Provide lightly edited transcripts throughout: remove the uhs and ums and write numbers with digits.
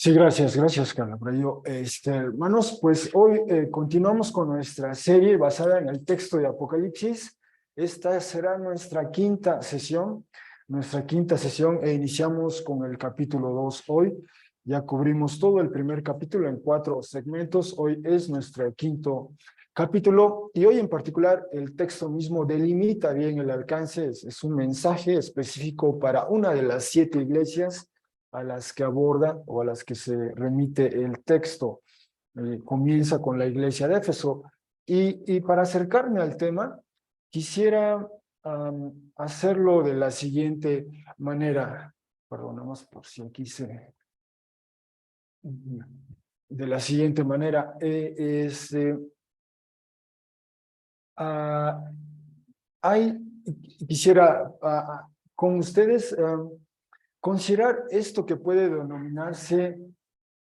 Sí, gracias, Carla, por ello. Hermanos, pues hoy continuamos con nuestra serie basada en el texto de Apocalipsis. Esta será nuestra quinta sesión, e iniciamos con el capítulo 2 hoy. Ya cubrimos todo el primer capítulo en 4 segmentos. Hoy es nuestro quinto capítulo y hoy en particular el texto mismo delimita bien el alcance. Es un mensaje específico para una de las 7 iglesias a las que aborda o a las que se remite el texto. Comienza con la iglesia de Éfeso. Y para acercarme al tema, quisiera hacerlo de la siguiente manera. Perdonamos por si aquí se... De la siguiente manera. Quisiera con ustedes considerar esto que puede denominarse,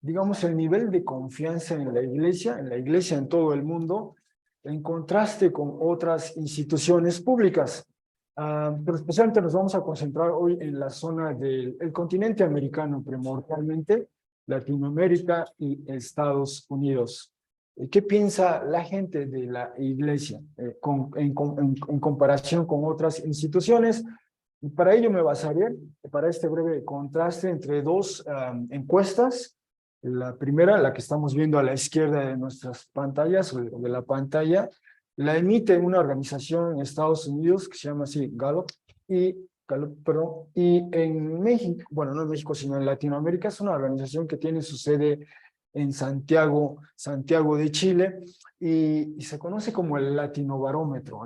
digamos, el nivel de confianza en la iglesia en todo el mundo, en contraste con otras instituciones públicas. Pero especialmente nos vamos a concentrar hoy en la zona del continente americano, primordialmente Latinoamérica y Estados Unidos. ¿Qué piensa la gente de la iglesia en comparación con otras instituciones? Y para ello me basaré, para este breve contraste, entre dos encuestas. La primera, la que estamos viendo a la izquierda de nuestras pantallas, o de la pantalla, la emite una organización en Estados Unidos que se llama así y en México, bueno, no en México, sino en Latinoamérica, es una organización que tiene su sede en Santiago de Chile, y se conoce como el Latinobarómetro.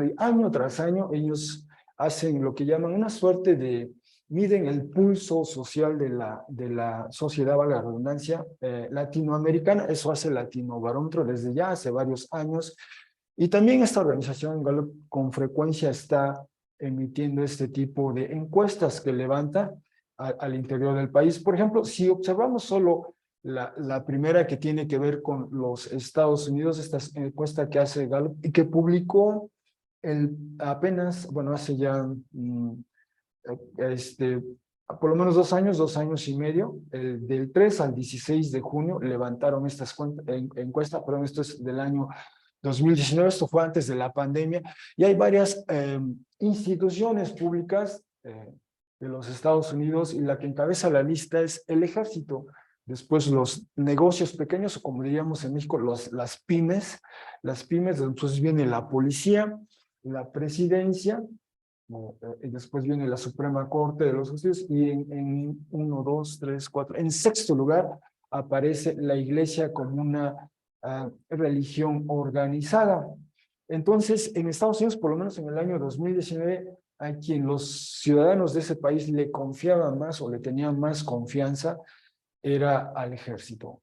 Y año tras año ellos hacen lo que llaman una suerte de, miden el pulso social de la sociedad, valga la redundancia, latinoamericana. Eso hace el Latinobarómetro desde ya hace varios años. Y también esta organización Gallup con frecuencia está emitiendo este tipo de encuestas que levanta al interior del país. Por ejemplo, si observamos solo la primera, que tiene que ver con los Estados Unidos, esta encuesta que hace Gallup y que publicó apenas, bueno, hace ya por lo menos 2 años y medio, del 3 al 16 de junio, levantaron estas encuestas, perdón, esto es del año 2019, esto fue antes de la pandemia, y hay varias instituciones públicas de los Estados Unidos, y la que encabeza la lista es el Ejército. Después los negocios pequeños, o como diríamos en México, las pymes, entonces viene la policía, la presidencia, y después viene la Suprema Corte de los Estados Unidos, y en 1, 2, 3, 4, en sexto lugar aparece la iglesia como una religión organizada. Entonces, en Estados Unidos, por lo menos en el año 2019, a quien los ciudadanos de ese país le confiaban más o le tenían más confianza era al ejército.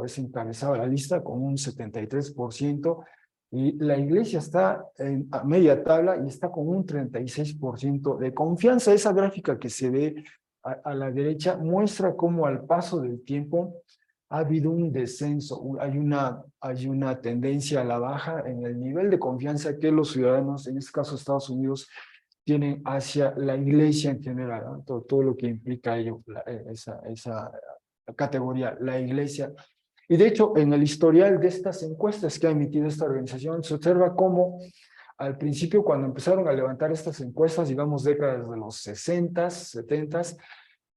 Es encabezaba la lista con un 73%, y la iglesia está a media tabla y está con un 36% de confianza. Esa gráfica que se ve a la derecha muestra cómo al paso del tiempo ha habido un descenso, hay una tendencia a la baja en el nivel de confianza que los ciudadanos, en este caso Estados Unidos, tienen hacia la iglesia en general, ¿no? Todo lo que implica ello, esa categoría, la iglesia. Y de hecho, en el historial de estas encuestas que ha emitido esta organización, se observa cómo al principio, cuando empezaron a levantar estas encuestas, digamos décadas de los 60, 70,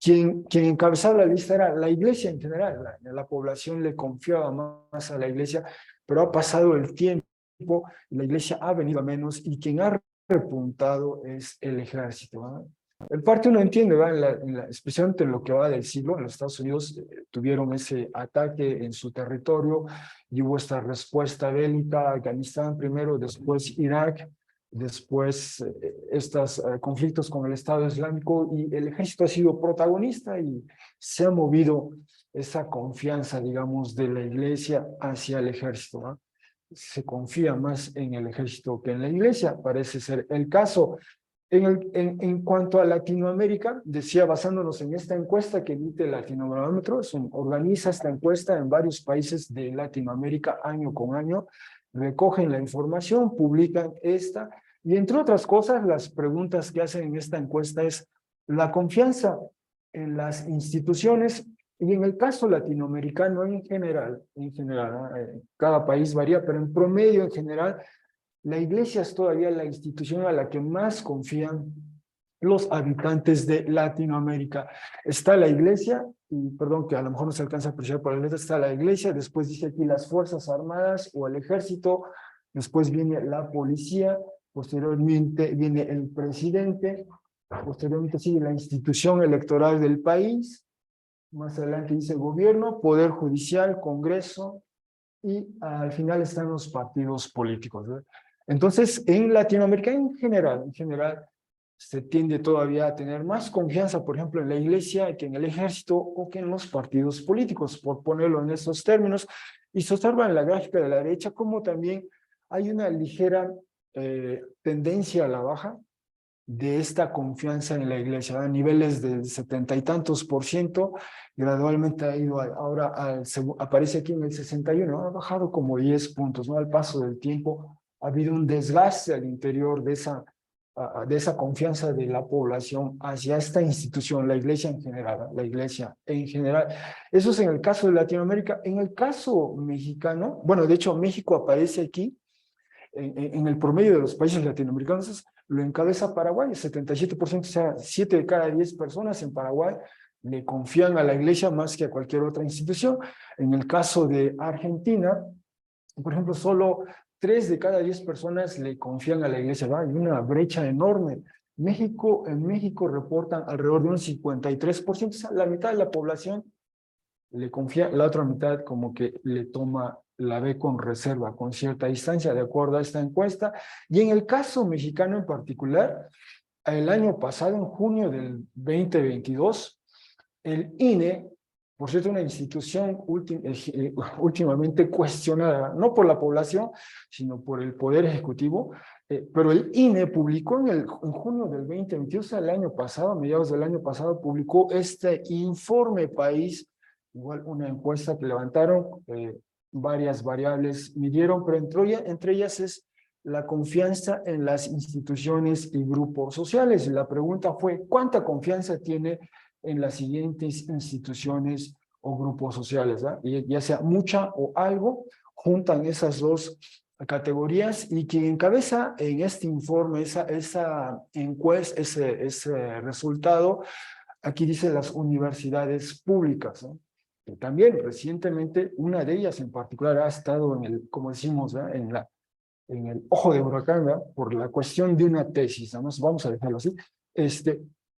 quien encabezaba la lista era la iglesia en general. La población le confiaba más a la iglesia, pero ha pasado el tiempo, la iglesia ha venido a menos, y quien ha repuntado es el ejército, ¿no? El parte uno entiende, ¿verdad? Especialmente en lo que va del siglo, en los Estados Unidos tuvieron ese ataque en su territorio y hubo esta respuesta bélica, Afganistán primero, después Irak, después estos conflictos con el Estado Islámico, y el ejército ha sido protagonista y se ha movido esa confianza, digamos, de la iglesia hacia el ejército, ¿no? Se confía más en el ejército que en la iglesia, parece ser el caso. En cuanto a Latinoamérica, decía, basándonos en esta encuesta que emite el Latinobarómetro, organiza esta encuesta en varios países de Latinoamérica año con año, recogen la información, publican esta, y entre otras cosas, las preguntas que hacen en esta encuesta es la confianza en las instituciones Y en el caso latinoamericano en general, cada país varía, pero en promedio en general, la iglesia es todavía la institución a la que más confían los habitantes de Latinoamérica. Está la iglesia, y perdón que a lo mejor no se alcanza a apreciar por la letra, está la iglesia, después dice aquí las Fuerzas Armadas o el Ejército, después viene la policía, posteriormente viene el presidente, posteriormente sigue la institución electoral del país, más adelante dice gobierno, poder judicial, congreso, y al final están los partidos políticos, ¿verdad? Entonces, en Latinoamérica en general, se tiende todavía a tener más confianza, por ejemplo, en la iglesia que en el ejército o que en los partidos políticos, por ponerlo en esos términos. Y se observa en la gráfica de la derecha como también hay una ligera tendencia a la baja de esta confianza en la iglesia, a niveles del 70 y tantos %, gradualmente ha ido ahora, aparece aquí en el 61, ha bajado como 10 puntos, ¿no? Al paso del tiempo ha habido un desgaste al interior de esa confianza de la población hacia esta institución, la iglesia en general, la iglesia en general. Eso es en el caso de Latinoamérica. En el caso mexicano, bueno, de hecho México aparece aquí, en el promedio de los países latinoamericanos, lo encabeza Paraguay, el 77%, o sea, 7 de cada 10 personas en Paraguay le confían a la iglesia más que a cualquier otra institución. En el caso de Argentina, por ejemplo, solo 3 de cada 10 personas le confían a la iglesia, ¿va? Hay una brecha enorme. En México reportan alrededor de un 53%, o sea, la mitad de la población le confía, la otra mitad como que le toma, la ve con reserva, con cierta distancia, de acuerdo a esta encuesta. Y en el caso mexicano en particular, el año pasado, en junio del 2022, el INE, por cierto, una institución últimamente cuestionada, no por la población, sino por el Poder Ejecutivo, pero el INE publicó en junio del 2022, el año pasado, a mediados del año pasado, publicó este informe país, igual una encuesta que levantaron, varias variables midieron, pero entre ellas es la confianza en las instituciones y grupos sociales. Y la pregunta fue, ¿cuánta confianza tiene en las siguientes instituciones o grupos sociales? Y ya sea mucha o algo, juntan esas dos categorías, y quien encabeza en este informe esa encuesta, ese resultado, aquí dice las universidades públicas, ¿no? Que también recientemente una de ellas en particular ha estado en el, como decimos, ¿no? En el ojo de huracán, ¿no? Por la cuestión de una tesis, ¿no? Vamos a dejarlo así.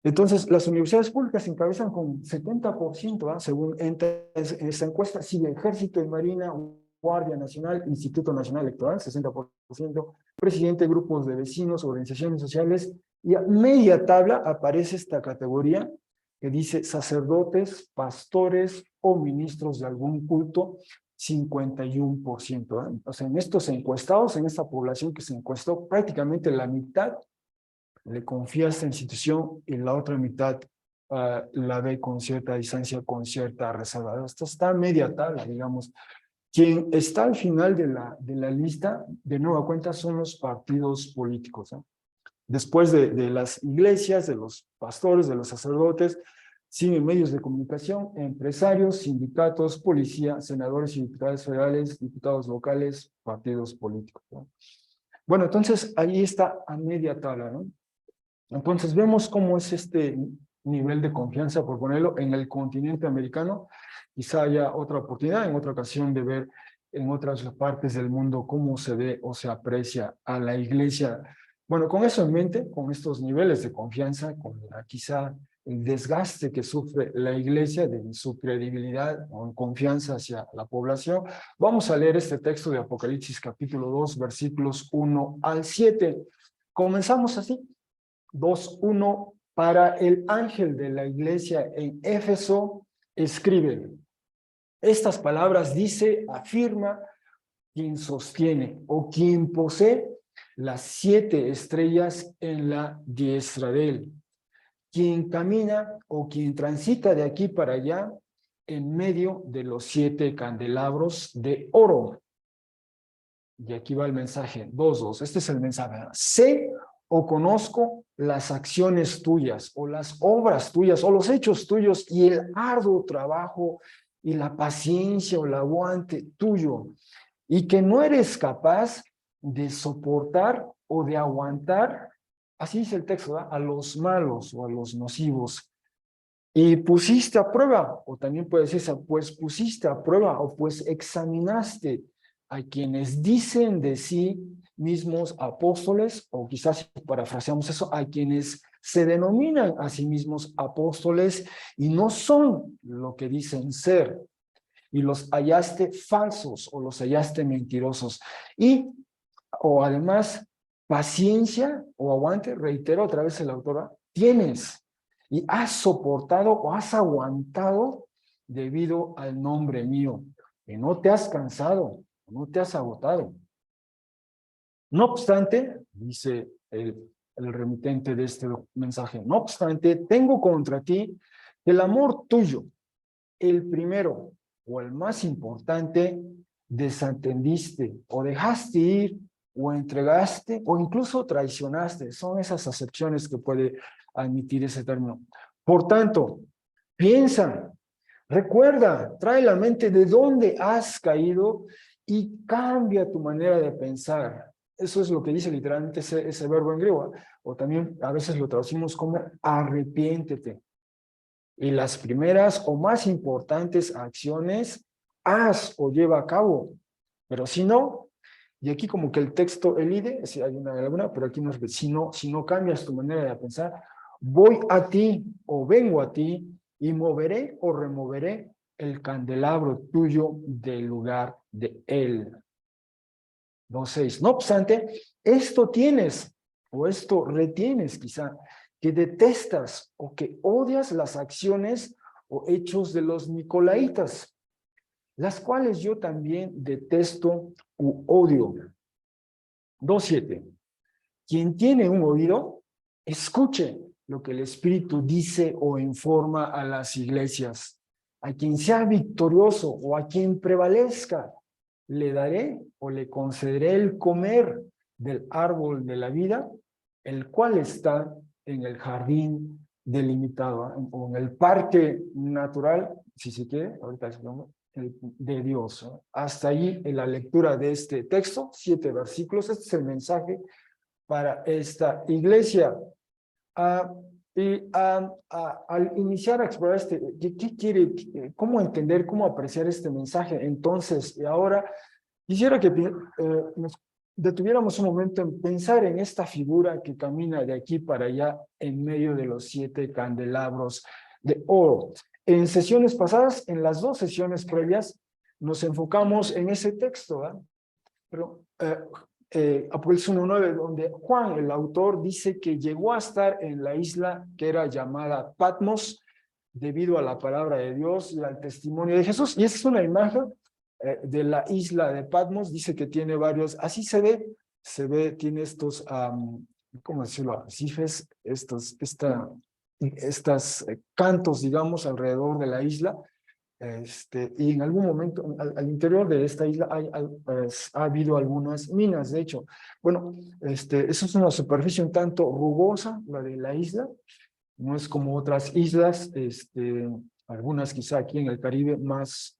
Entonces, las universidades públicas encabezan con 70%, ¿no? Según esta encuesta, sigue Ejército y Marina, Guardia Nacional, Instituto Nacional Electoral, 60%, presidente, grupos de vecinos, organizaciones sociales, y a media tabla aparece esta categoría que dice sacerdotes, pastores o ministros de algún culto, 51%. ¿Eh? O sea, en estos encuestados, en esta población que se encuestó, prácticamente la mitad le confía a esta institución y la otra mitad la ve con cierta distancia, con cierta reserva. Esto está a media tabla, digamos. Quien está al final de la lista, de nueva cuenta, son los partidos políticos. ¿Eh? Después de las iglesias, de los pastores, de los sacerdotes, siguen medios de comunicación, empresarios, sindicatos, policía, senadores y diputados federales, diputados locales, partidos políticos, ¿no? Bueno, entonces ahí está a media tabla, ¿no? Entonces vemos cómo es este nivel de confianza, por ponerlo, en el continente americano. Quizá haya otra oportunidad en otra ocasión de ver en otras partes del mundo cómo se ve o se aprecia a la iglesia. Bueno, con eso en mente, con estos niveles de confianza, con quizá el desgaste que sufre la iglesia de su credibilidad o confianza hacia la población, vamos a leer este texto de Apocalipsis capítulo 2, versículos 1 al 7. Comenzamos así. 2:1, para el ángel de la iglesia en Éfeso, escribe. Estas palabras dice, afirma, quien sostiene o quien posee las 7 estrellas en la diestra de él. Quien camina o quien transita de aquí para allá en medio de los 7 candelabros de oro. Y aquí va el mensaje, 2:2. Este es el mensaje. Sé, o conozco las acciones tuyas, o las obras tuyas, o los hechos tuyos, y el arduo trabajo, y la paciencia, o el aguante tuyo, y que no eres capaz de soportar o de aguantar, así dice el texto, ¿verdad? A los malos o a los nocivos. Y pusiste a prueba, o también puede decirse, pues pusiste a prueba, o pues examinaste a quienes dicen de sí mismos apóstoles, o quizás parafraseamos eso, a quienes se denominan a sí mismos apóstoles y no son lo que dicen ser, y los hallaste falsos o los hallaste mentirosos. Y, o además, paciencia o aguante, reitero otra vez el autor, tienes y has soportado o has aguantado debido al nombre mío, y no te has cansado, no te has agotado. No obstante, dice el remitente de este mensaje, no obstante, tengo contra ti el amor tuyo, el primero o el más importante, desatendiste o dejaste ir o entregaste o incluso traicionaste. Son esas acepciones que puede admitir ese término. Por tanto, piensa, recuerda, trae la mente de dónde has caído y cambia tu manera de pensar. Eso es lo que dice literalmente ese verbo en griego, o también a veces lo traducimos como arrepiéntete. Y las primeras o más importantes acciones haz o lleva a cabo. Pero si no, y aquí como que el texto elide, si hay una alguna, pero aquí nos dice, si no cambias tu manera de pensar, voy a ti o vengo a ti y moveré o removeré el candelabro tuyo del lugar de él. 2:6. No obstante, esto tienes, o esto retienes quizá, que detestas o que odias las acciones o hechos de los nicolaitas, las cuales yo también detesto u odio. 2:7. Quien tiene un oído, escuche lo que el Espíritu dice o informa a las iglesias. A quien sea victorioso o a quien prevalezca, le daré o le concederé el comer del árbol de la vida, el cual está en el jardín delimitado, o en el parque natural, si se quiere, ahorita de Dios. Hasta allí en la lectura de este texto, 7 versículos. Este es el mensaje para esta iglesia. Al iniciar a explorar ¿qué quiere? ¿Cómo entender, cómo apreciar este mensaje? Entonces, y ahora quisiera que nos detuviéramos un momento en pensar en esta figura que camina de aquí para allá en medio de los 7 candelabros de oro. En sesiones pasadas, en las 2 sesiones previas, nos enfocamos en ese texto, ¿verdad? Pero Apocalipsis 1:9, donde Juan, el autor, dice que llegó a estar en la isla que era llamada Patmos, debido a la palabra de Dios y al testimonio de Jesús. Y esa es una imagen de la isla de Patmos. Dice que tiene varios, así se ve, tiene estos, ¿cómo decirlo? Arrecifes, estas cantos, digamos, alrededor de la isla. Y en algún momento, al interior de esta isla ha habido algunas minas, de hecho. Bueno, eso es una superficie un tanto rugosa, la de la isla, no es como otras islas, algunas quizá aquí en el Caribe más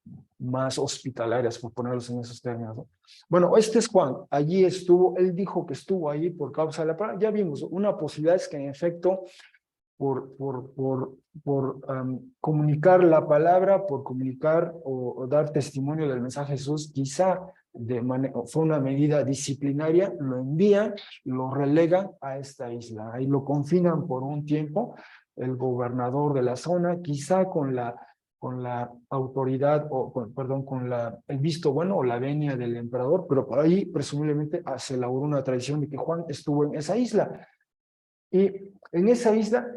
hospitalarias, por ponerlos en esos términos, ¿no? Bueno, este es Juan, allí estuvo, él dijo que estuvo allí por causa de la palabra. Ya vimos, una posibilidad es que en efecto por comunicar la palabra, por comunicar o dar testimonio del mensaje de Jesús, quizá fue una medida disciplinaria, lo envían, lo relegan a esta isla, ahí lo confinan por un tiempo, el gobernador de la zona, quizá con la autoridad, perdón, con el visto bueno o la venia del emperador, pero por ahí presumiblemente se elaboró una tradición de que Juan estuvo en esa isla. Y en esa isla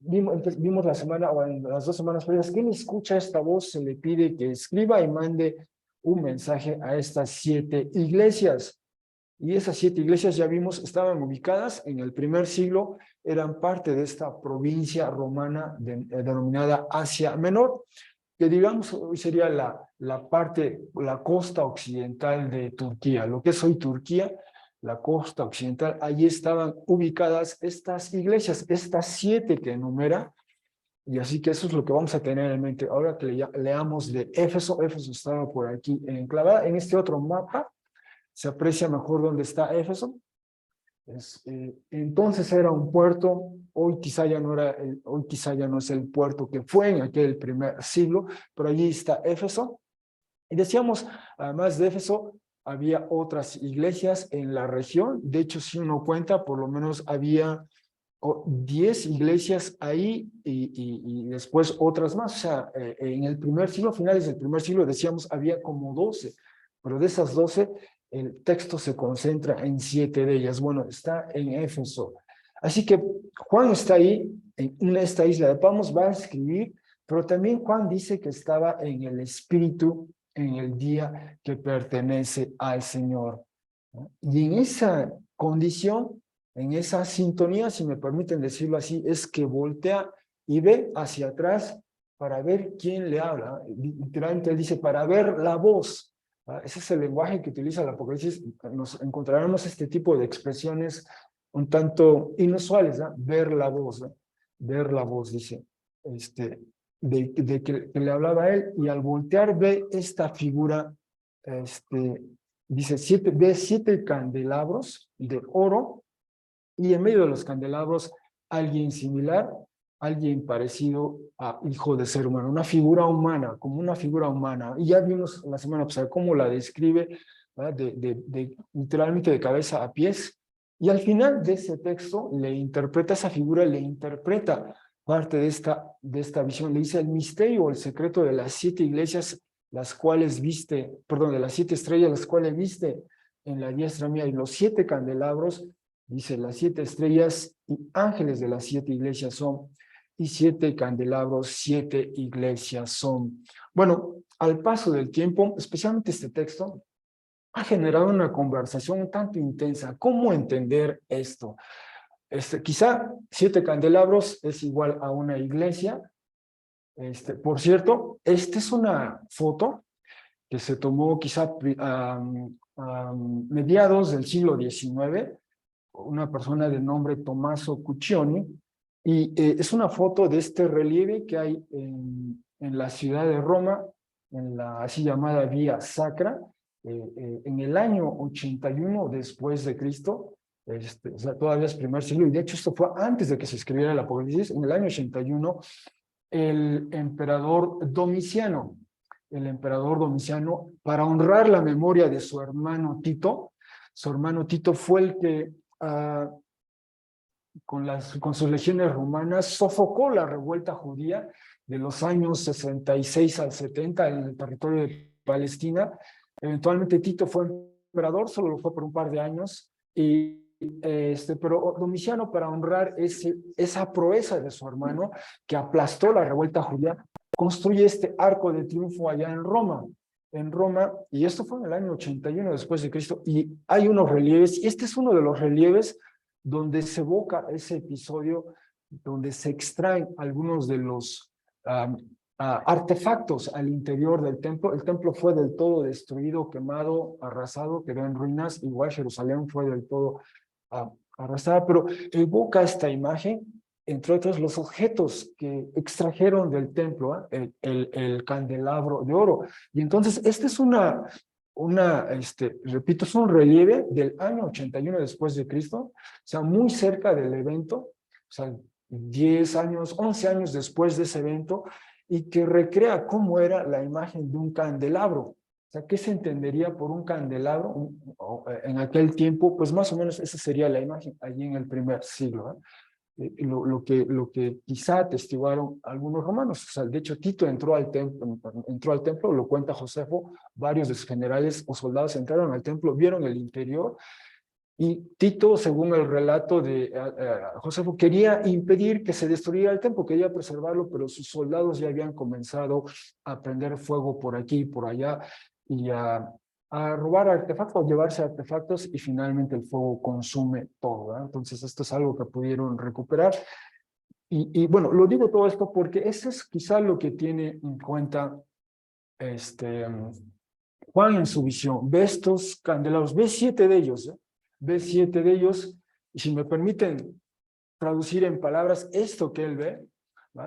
vimos la semana o en las 2 semanas previas, quien escucha esta voz se le pide que escriba y mande un mensaje a estas 7 iglesias. Y esas 7 iglesias, ya vimos, estaban ubicadas en el primer siglo, eran parte de esta provincia romana denominada Asia Menor, que digamos hoy sería la costa occidental de Turquía, lo que es hoy Turquía. la costa occidental, allí estaban ubicadas estas iglesias, estas 7 que enumera, y así que eso es lo que vamos a tener en mente. Ahora que leamos de Éfeso, Éfeso estaba por aquí enclavada. En este otro mapa se aprecia mejor dónde está Éfeso. Entonces era un puerto, hoy quizá ya no es el puerto que fue en aquel primer siglo, pero allí está Éfeso. Y decíamos, además de Éfeso, había otras iglesias en la región. De hecho, si uno cuenta, por lo menos había 10 iglesias ahí y después otras más. O sea, en el primer siglo, finales del primer siglo, decíamos, había como 12, pero de esas 12, el texto se concentra en 7 de ellas. Bueno, está en Éfeso. Así que Juan está ahí, en esta isla de Patmos, va a escribir, pero también Juan dice que estaba en el Espíritu en el día que pertenece al Señor, ¿no? Y en esa condición, en esa sintonía, si me permiten decirlo así, es que voltea y ve hacia atrás para ver quién le habla. Literalmente él dice, para ver la voz. Ese es el lenguaje que utiliza el Apocalipsis. Nos encontraremos este tipo de expresiones un tanto inusuales, ¿no? Ver la voz, ¿no? Ver la voz, dice, de que le hablaba a él, y al voltear ve esta figura, dice, ve 7 candelabros de oro, y en medio de los candelabros alguien similar, alguien parecido a hijo de ser humano, una figura humana, como una figura humana. Y ya vimos la semana pasada cómo la describe, literalmente de cabeza a pies. Y al final de ese texto le interpreta esa figura, le interpreta parte de esta visión. Le dice el misterio o el secreto de las 7 iglesias, las cuales viste, perdón, de las 7 estrellas, las cuales viste en la diestra mía, y los 7 candelabros. Dice, las 7 estrellas y ángeles de las 7 iglesias son, y 7 candelabros, 7 iglesias son. Bueno, al paso del tiempo, especialmente este texto, ha generado una conversación un tanto intensa. ¿Cómo entender esto? Quizá 7 candelabros es igual a una iglesia. Por cierto, esta es una foto que se tomó quizá a mediados del siglo XIX, una persona de nombre Tommaso Cuccioni, y es una foto de este relieve que hay en la ciudad de Roma, en la así llamada Vía Sacra, en el año 81 después de Cristo. O sea, todavía es primer siglo, y de hecho esto fue antes de que se escribiera el Apocalipsis. En el año 81, el emperador Domiciano, para honrar la memoria de su hermano Tito fue el que con sus legiones romanas sofocó la revuelta judía de los años 66 al 70 en el territorio de Palestina. Eventualmente Tito fue emperador, solo lo fue por un par de años, pero Domiciano, para honrar esa proeza de su hermano que aplastó la revuelta judía, construye este arco de triunfo allá en Roma, y esto fue en el año 81 después de Cristo, y hay unos relieves, y este es uno de los relieves donde se evoca ese episodio, donde se extraen algunos de los artefactos al interior del templo. El templo fue del todo destruido, quemado, arrasado, quedó en ruinas. Igual Jerusalén fue del todo arrasada, pero evoca esta imagen, entre otros los objetos que extrajeron del templo, el candelabro de oro. Y entonces, este es repito, es un relieve del año 81 después de Cristo, o sea, muy cerca del evento, o sea, 10 años, 11 años después de ese evento, y que recrea cómo era la imagen de un candelabro. O sea, ¿qué se entendería por un candelabro en aquel tiempo? Pues más o menos esa sería la imagen allí en el primer siglo, ¿eh? Lo que quizá atestiguaron algunos romanos. O sea, de hecho, Tito entró al templo, lo cuenta Josefo, varios de sus generales o soldados entraron al templo, vieron el interior, y Tito, según el relato de Josefo, quería impedir que se destruyera el templo, quería preservarlo, pero sus soldados ya habían comenzado a prender fuego por aquí y por allá, y a robar artefactos, llevarse artefactos, y finalmente el fuego consume todo, ¿verdad? Entonces esto es algo que pudieron recuperar. Y bueno, lo digo todo esto porque eso es quizá lo que tiene en cuenta Juan en su visión. Ve estos candelabros, ve 7 de ellos, ¿eh? ve 7 de ellos, y si me permiten traducir en palabras esto que él ve,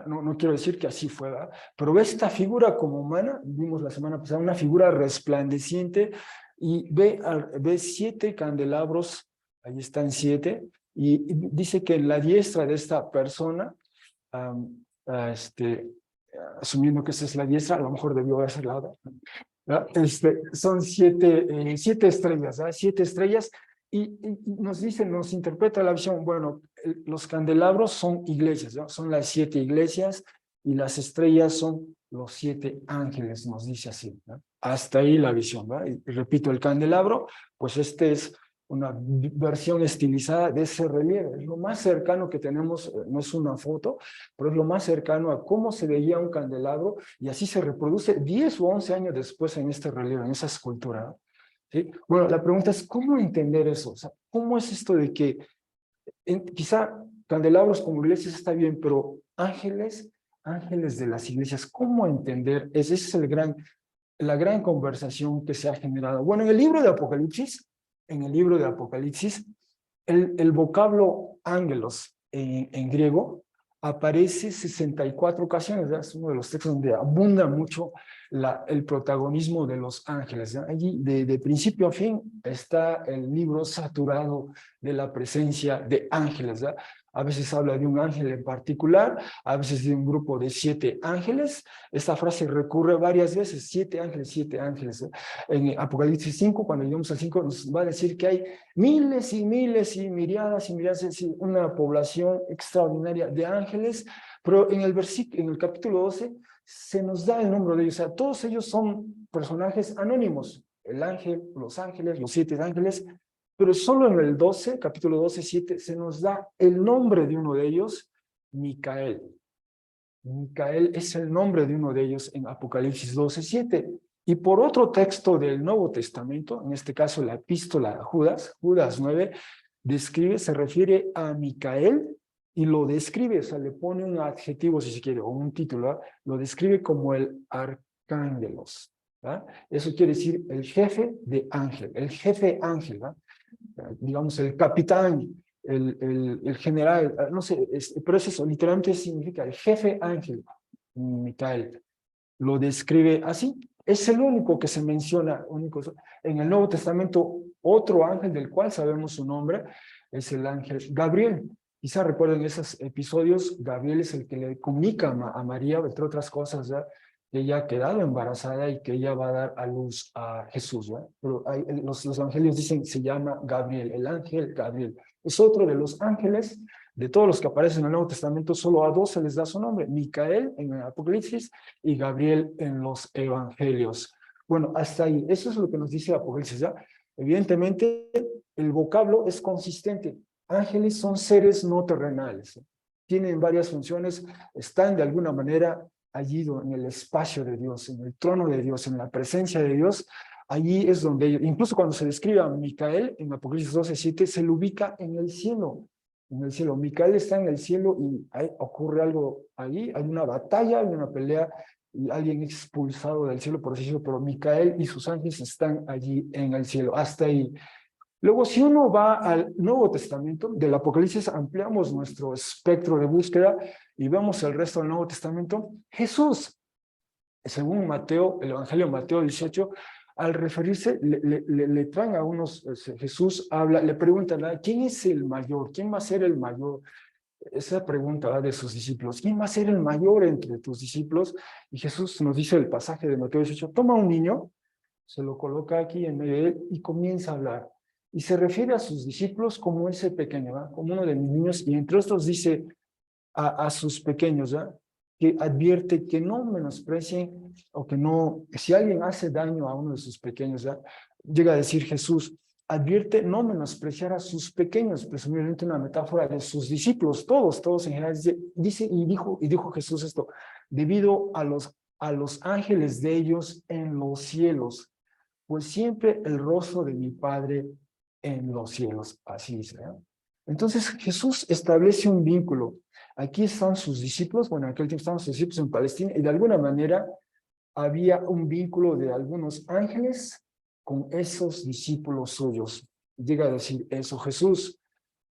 no quiero decir que así fue, ¿verdad? Pero ve esta figura como humana, vimos la semana pasada, una figura resplandeciente, y ve 7 candelabros, ahí están 7, y dice que en la diestra de esta persona, um, asumiendo que esa es la diestra, a lo mejor debió haber ser la otra, ¿verdad? Son 7 estrellas, ¿verdad? 7 estrellas, y nos dice, nos interpreta la visión, bueno, los candelabros son iglesias, ¿no? Son las 7 iglesias, y las estrellas son los 7 ángeles, nos dice así, ¿no? Hasta ahí la visión, ¿verdad? Y repito, el candelabro, pues es una versión estilizada de ese relieve, es lo más cercano que tenemos, no es una foto, pero es lo más cercano a cómo se veía un candelabro, y así se reproduce 10 o 11 años después en este relieve, en esa escultura, ¿no? ¿Sí? Bueno, la pregunta es, ¿cómo entender eso? O sea, ¿cómo es esto de que quizá candelabros como iglesias está bien, pero ángeles de las iglesias, ¿cómo entender? Esa es la gran conversación que se ha generado. Bueno, en el libro de Apocalipsis, el vocablo ángelos en griego aparece 64 ocasiones, ¿verdad? Es uno de los textos donde abunda mucho el protagonismo de los ángeles, ¿verdad? Allí, de principio a fin, está el libro saturado de la presencia de ángeles, ¿verdad? A veces habla de un ángel en particular, a veces de un grupo de 7 ángeles. Esta frase recurre varias veces, 7 ángeles, 7 ángeles, ¿verdad? En Apocalipsis 5, cuando llegamos al 5, nos va a decir que hay miles y miles y miriadas, es decir, una población extraordinaria de ángeles, pero en el capítulo 12 se nos da el nombre de ellos, o sea, todos ellos son personajes anónimos, el ángel, los 7 ángeles, pero solo en el 12, capítulo 12, 7, se nos da el nombre de uno de ellos, Micael. Micael es el nombre de uno de ellos en Apocalipsis 12, 7. Y por otro texto del Nuevo Testamento, en este caso la epístola a Judas, Judas 9, se refiere a Micael y lo describe, o sea, le pone un adjetivo si se quiere, o un título, ¿verdad? Lo describe como el arcángelos, ¿verdad? Eso quiere decir el jefe de ángel, el jefe ángel, ¿verdad? Digamos el capitán, el general, no sé, pero eso literalmente significa el jefe ángel, Micael. Lo describe así. Es el único que se menciona, en el Nuevo Testamento, otro ángel del cual sabemos su nombre, es el ángel Gabriel. Quizá recuerden esos episodios, Gabriel es el que le comunica a María, entre otras cosas, ¿verdad? Que ella ha quedado embarazada y que ella va a dar a luz a Jesús, ¿verdad? Pero los evangelios dicen que se llama Gabriel, el ángel Gabriel. Es otro de los ángeles, de todos los que aparecen en el Nuevo Testamento, solo a 2 se les da su nombre, Micael en el Apocalipsis y Gabriel en los evangelios. Bueno, hasta ahí, eso es lo que nos dice Apocalipsis, ¿ya? Evidentemente, el vocablo es consistente. Ángeles son seres no terrenales, ¿eh? Tienen varias funciones, están de alguna manera allí en el espacio de Dios, en el trono de Dios, en la presencia de Dios. Allí es donde ellos, incluso cuando se describe a Micael en Apocalipsis 12:7, se lo ubica en el cielo. En el cielo. Micael está en el cielo y ocurre algo allí, hay una batalla, hay una pelea y alguien es expulsado del cielo, por así decirlo, pero Micael y sus ángeles están allí en el cielo, hasta ahí. Luego, si uno va al Nuevo Testamento, del Apocalipsis ampliamos nuestro espectro de búsqueda y vemos el resto del Nuevo Testamento. Jesús, según Mateo, el Evangelio de Mateo 18, al referirse, le traen a unos, Jesús habla, le preguntan, ¿quién es el mayor? ¿Quién va a ser el mayor? Esa pregunta va de sus discípulos. ¿Quién va a ser el mayor entre tus discípulos? Y Jesús nos dice el pasaje de Mateo 18, toma un niño, se lo coloca aquí en medio de él y comienza a hablar. Y se refiere a sus discípulos como ese pequeño, ¿verdad? Como uno de mis niños, y entre otros dice a sus pequeños, ¿verdad? Que advierte que no menosprecien o que no, si alguien hace daño a uno de sus pequeños, ¿verdad? Llega a decir Jesús, advierte no menospreciar a sus pequeños, presumiblemente una metáfora de sus discípulos, todos en general, dijo Jesús esto, debido a los ángeles de ellos en los cielos, pues siempre el rostro de mi Padre en los cielos, así dice, ¿eh? Entonces Jesús establece un vínculo. Aquí están sus discípulos, bueno, en aquel tiempo estaban sus discípulos en Palestina, y de alguna manera había un vínculo de algunos ángeles con esos discípulos suyos. llega a decir eso Jesús.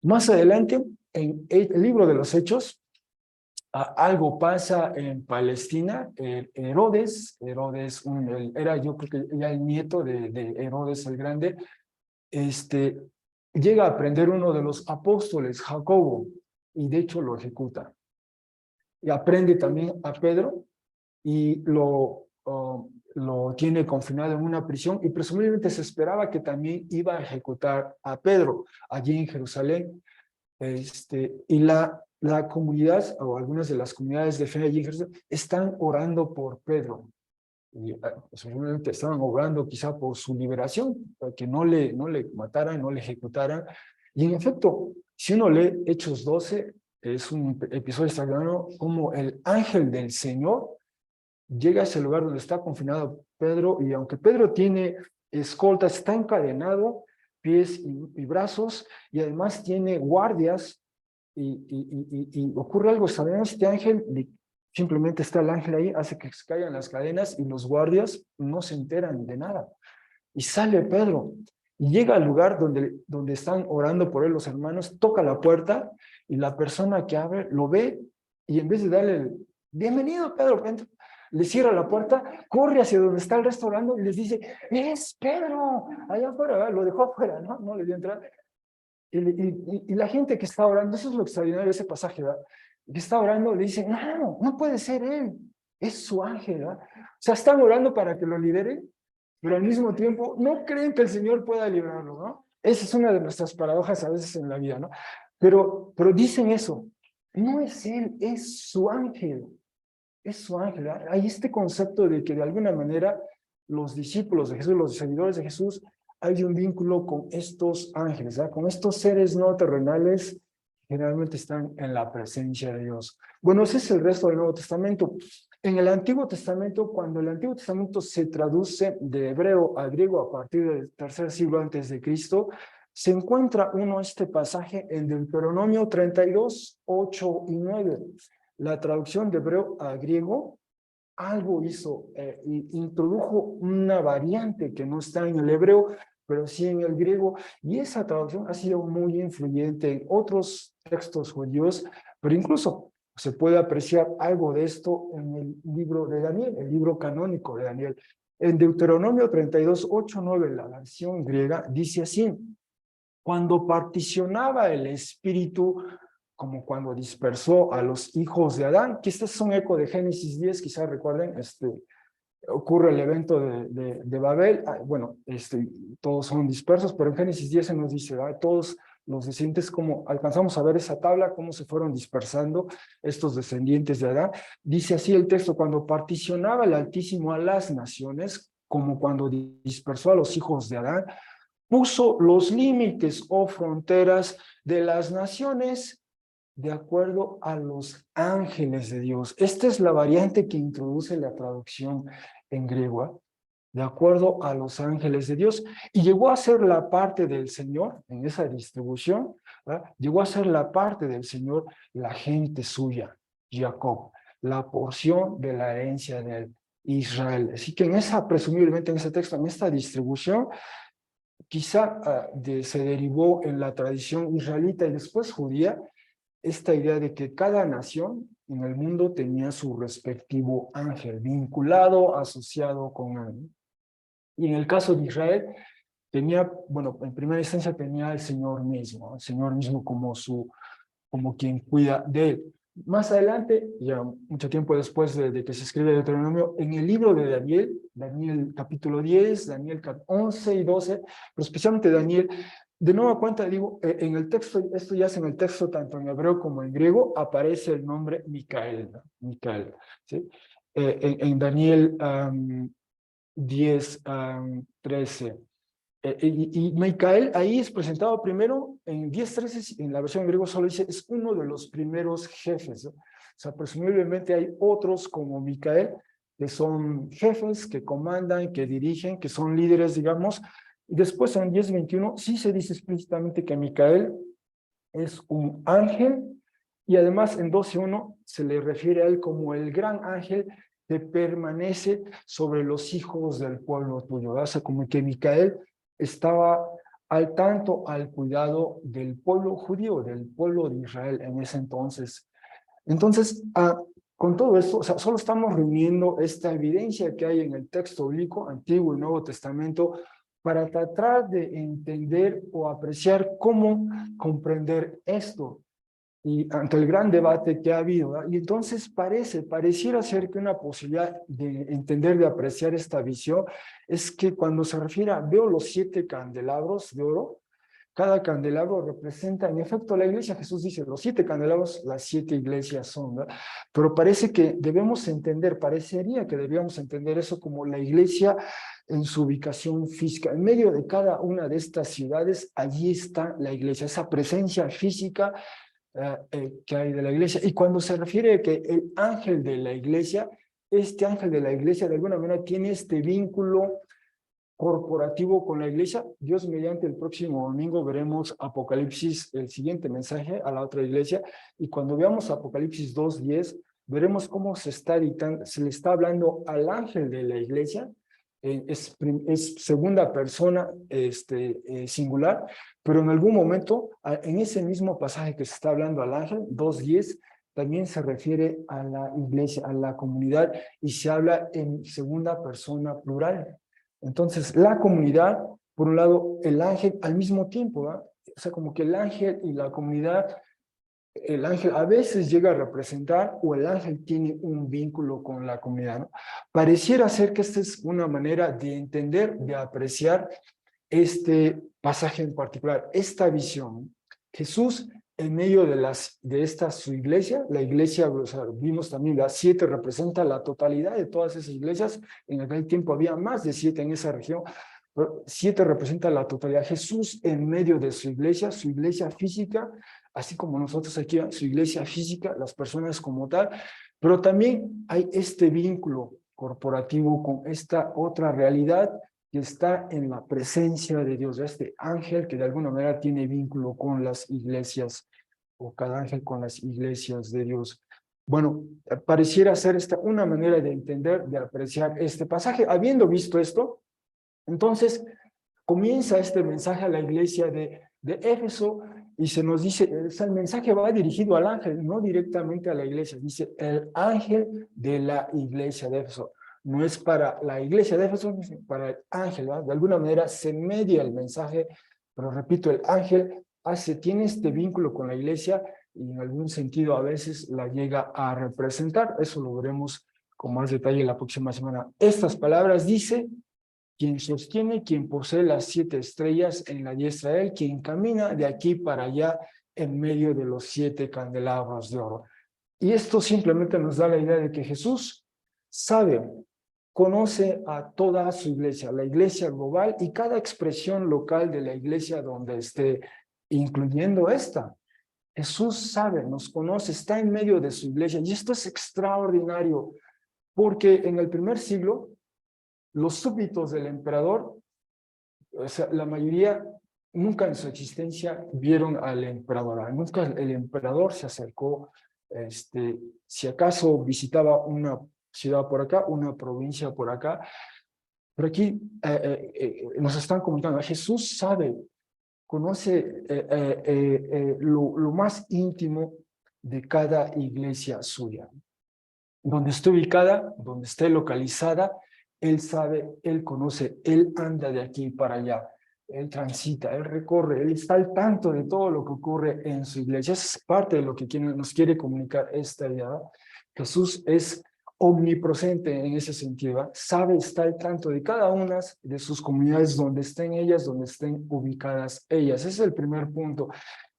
Más adelante, en el libro de los Hechos, algo pasa en Palestina. Herodes, era yo creo que ya el nieto de Herodes el Grande, llega a prender uno de los apóstoles, Jacobo, y de hecho lo ejecuta. Y aprende también a Pedro y lo tiene confinado en una prisión, y presumiblemente se esperaba que también iba a ejecutar a Pedro allí en Jerusalén. Y la comunidad, o algunas de las comunidades de fe allí en Jerusalén, están orando por Pedro. Y seguramente estaban orando quizá por su liberación, para que no le mataran, no le ejecutaran. Y en efecto, si uno lee Hechos 12, es un episodio extraordinario, como el ángel del Señor llega a ese lugar donde está confinado Pedro, y aunque Pedro tiene escolta, está encadenado, pies y brazos, y además tiene guardias, y ocurre algo extraordinario. Este ángel, simplemente está el ángel ahí, hace que se caigan las cadenas, y los guardias no se enteran de nada. Y sale Pedro, y llega al lugar donde están orando por él los hermanos, toca la puerta, y la persona que abre lo ve, y en vez de darle el bienvenido Pedro, le cierra la puerta, corre hacia donde está el resto orando y les dice, es Pedro, allá afuera, ¿verdad? Lo dejó afuera, no le dio entrada. Y la gente que está orando, eso es lo extraordinario de ese pasaje, ¿verdad? Que está orando, le dice, no puede ser él, es su ángel, ¿verdad? O sea, están orando para que lo liberen, pero al mismo tiempo no creen que el Señor pueda librarlo, ¿no? Esa es una de nuestras paradojas a veces en la vida, ¿no? Pero dicen eso, no es él, es su ángel. Es su ángel, ¿verdad? Hay este concepto de que de alguna manera los discípulos de Jesús, los seguidores de Jesús, hay un vínculo con estos ángeles, ¿verdad? Con estos seres no terrenales que generalmente están en la presencia de Dios. Bueno, ese es el resto del Nuevo Testamento. En el Antiguo Testamento, cuando el Antiguo Testamento se traduce de hebreo a griego a partir del tercer siglo antes de Cristo, se encuentra este pasaje en Deuteronomio 32, 8 y 9. La traducción de hebreo a griego algo hizo, introdujo una variante que no está en el hebreo, pero sí en el griego, y esa traducción ha sido muy influyente en otros textos judíos, pero incluso se puede apreciar algo de esto en el libro de Daniel, el libro canónico de Daniel. En Deuteronomio 32, 8, 9, la versión griega, dice así: cuando particionaba el espíritu, como cuando dispersó a los hijos de Adán, que este es un eco de Génesis 10, quizás recuerden, ocurre el evento de Babel. Bueno, todos son dispersos, pero en Génesis 10 se nos dice, ¿verdad? Todos los descendientes, como alcanzamos a ver esa tabla, cómo se fueron dispersando estos descendientes de Adán. Dice así el texto: cuando particionaba el Altísimo a las naciones, como cuando dispersó a los hijos de Adán, puso los límites o fronteras de las naciones de acuerdo a los ángeles de Dios. Esta es la variante que introduce la traducción en griego, de acuerdo a los ángeles de Dios, y llegó a ser la parte del Señor en esa distribución, ¿verdad? Llegó a ser la parte del Señor la gente suya, Jacob, la porción de la herencia de Israel. Así que presumiblemente en ese texto, en esta distribución, quizá se derivó en la tradición israelita y después judía esta idea de que cada nación en el mundo tenía su respectivo ángel, vinculado, asociado con él. Y en el caso de Israel, bueno, en primera instancia tenía al Señor mismo como quien cuida de él. Más adelante, ya mucho tiempo después de que se escribe el Deuteronomio, en el libro de Daniel capítulo 10, Daniel 11 y 12, pero especialmente Daniel, de nueva cuenta digo, en el texto, esto ya es en el texto tanto en hebreo como en griego, aparece el nombre Micael, ¿no? Micael, ¿sí? En Daniel 10, 13. Y Micael ahí es presentado primero en 10:13, en la versión en griego solo dice, es uno de los primeros jefes, ¿no? O sea, presumiblemente hay otros como Micael, que son jefes, que comandan, que dirigen, que son líderes, digamos. Y después en 10:21 sí se dice explícitamente que Micael es un ángel, y además en 12:1 se le refiere a él como el gran ángel que permanece sobre los hijos del pueblo tuyo, ¿verdad? O sea, como que Micael estaba al tanto, al cuidado del pueblo judío, del pueblo de Israel en ese entonces. Entonces, con todo esto, o sea, solo estamos reuniendo esta evidencia que hay en el texto bíblico, Antiguo y Nuevo Testamento, para tratar de entender o apreciar cómo comprender esto y ante el gran debate que ha habido, ¿verdad? Y entonces pareciera ser que una posibilidad de entender, de apreciar esta visión, es que cuando se refiere a veo los 7 candelabros de oro, cada candelabro representa, en efecto, la iglesia. Jesús dice, los 7 candelabros, las 7 iglesias son, ¿verdad? Pero parece que debemos entender, parecería que debíamos entender eso como la iglesia en su ubicación física. En medio de cada una de estas ciudades, allí está la iglesia, esa presencia física que hay de la iglesia. Y cuando se refiere a que el ángel de la iglesia, este ángel de la iglesia de alguna manera tiene este vínculo corporativo con la iglesia. Dios mediante el próximo domingo veremos Apocalipsis, el siguiente mensaje a la otra iglesia, y cuando veamos Apocalipsis 2:10, veremos cómo se le está hablando al ángel de la iglesia. Es segunda persona singular, pero en algún momento, en ese mismo pasaje que se está hablando al ángel, 2:10, también se refiere a la iglesia, a la comunidad, y se habla en segunda persona plural. Entonces, la comunidad, por un lado, el ángel al mismo tiempo, ¿verdad? O sea, como que el ángel y la comunidad, el ángel a veces llega a representar o el ángel tiene un vínculo con la comunidad, ¿no? Pareciera ser que esta es una manera de entender, de apreciar este pasaje en particular, esta visión. Jesús, en medio de esta su iglesia, la iglesia, o sea, vimos también las 7 representa la totalidad de todas esas iglesias. En aquel tiempo había más de 7 en esa región, pero 7 representa la totalidad. Jesús en medio de su iglesia física, así como nosotros aquí, su iglesia física, las personas como tal, pero también hay este vínculo corporativo con esta otra realidad que está en la presencia de Dios, este ángel que de alguna manera tiene vínculo con las iglesias, o cada ángel con las iglesias de Dios. Bueno, pareciera ser esta una manera de entender, de apreciar este pasaje. Habiendo visto esto, entonces comienza este mensaje a la iglesia de Éfeso y se nos dice, el mensaje va dirigido al ángel, no directamente a la iglesia. Dice, el ángel de la iglesia de Éfeso. No es para la iglesia de Éfeso, es para el ángel, ¿verdad? De alguna manera se media el mensaje, pero repito, el ángel tiene este vínculo con la iglesia y en algún sentido a veces la llega a representar. Eso lo veremos con más detalle la próxima semana. Estas palabras dice: quien sostiene, quien posee las 7 estrellas en la diestra de él, quien camina de aquí para allá en medio de los 7 candelabros de oro. Y esto simplemente nos da la idea de que Jesús sabe, conoce a toda su iglesia, la iglesia global y cada expresión local de la iglesia donde esté, incluyendo esta. Jesús sabe, nos conoce, está en medio de su iglesia, y esto es extraordinario, porque en el primer siglo, los súbditos del emperador, o sea, la mayoría nunca en su existencia vieron al emperador, nunca el emperador se acercó, si acaso visitaba una ciudad por acá, una provincia por acá, pero aquí nos están comunicando, Jesús sabe, conoce lo más íntimo de cada iglesia suya. Donde esté ubicada, donde esté localizada, Él sabe, Él conoce, Él anda de aquí para allá, Él transita, Él recorre, Él está al tanto de todo lo que ocurre en su iglesia. Es parte de lo que nos quiere comunicar esta idea. Jesús es omnipresente en ese sentido, ¿verdad? Sabe, está al tanto de cada una de sus comunidades, donde estén ellas, donde estén ubicadas ellas. Ese es el primer punto.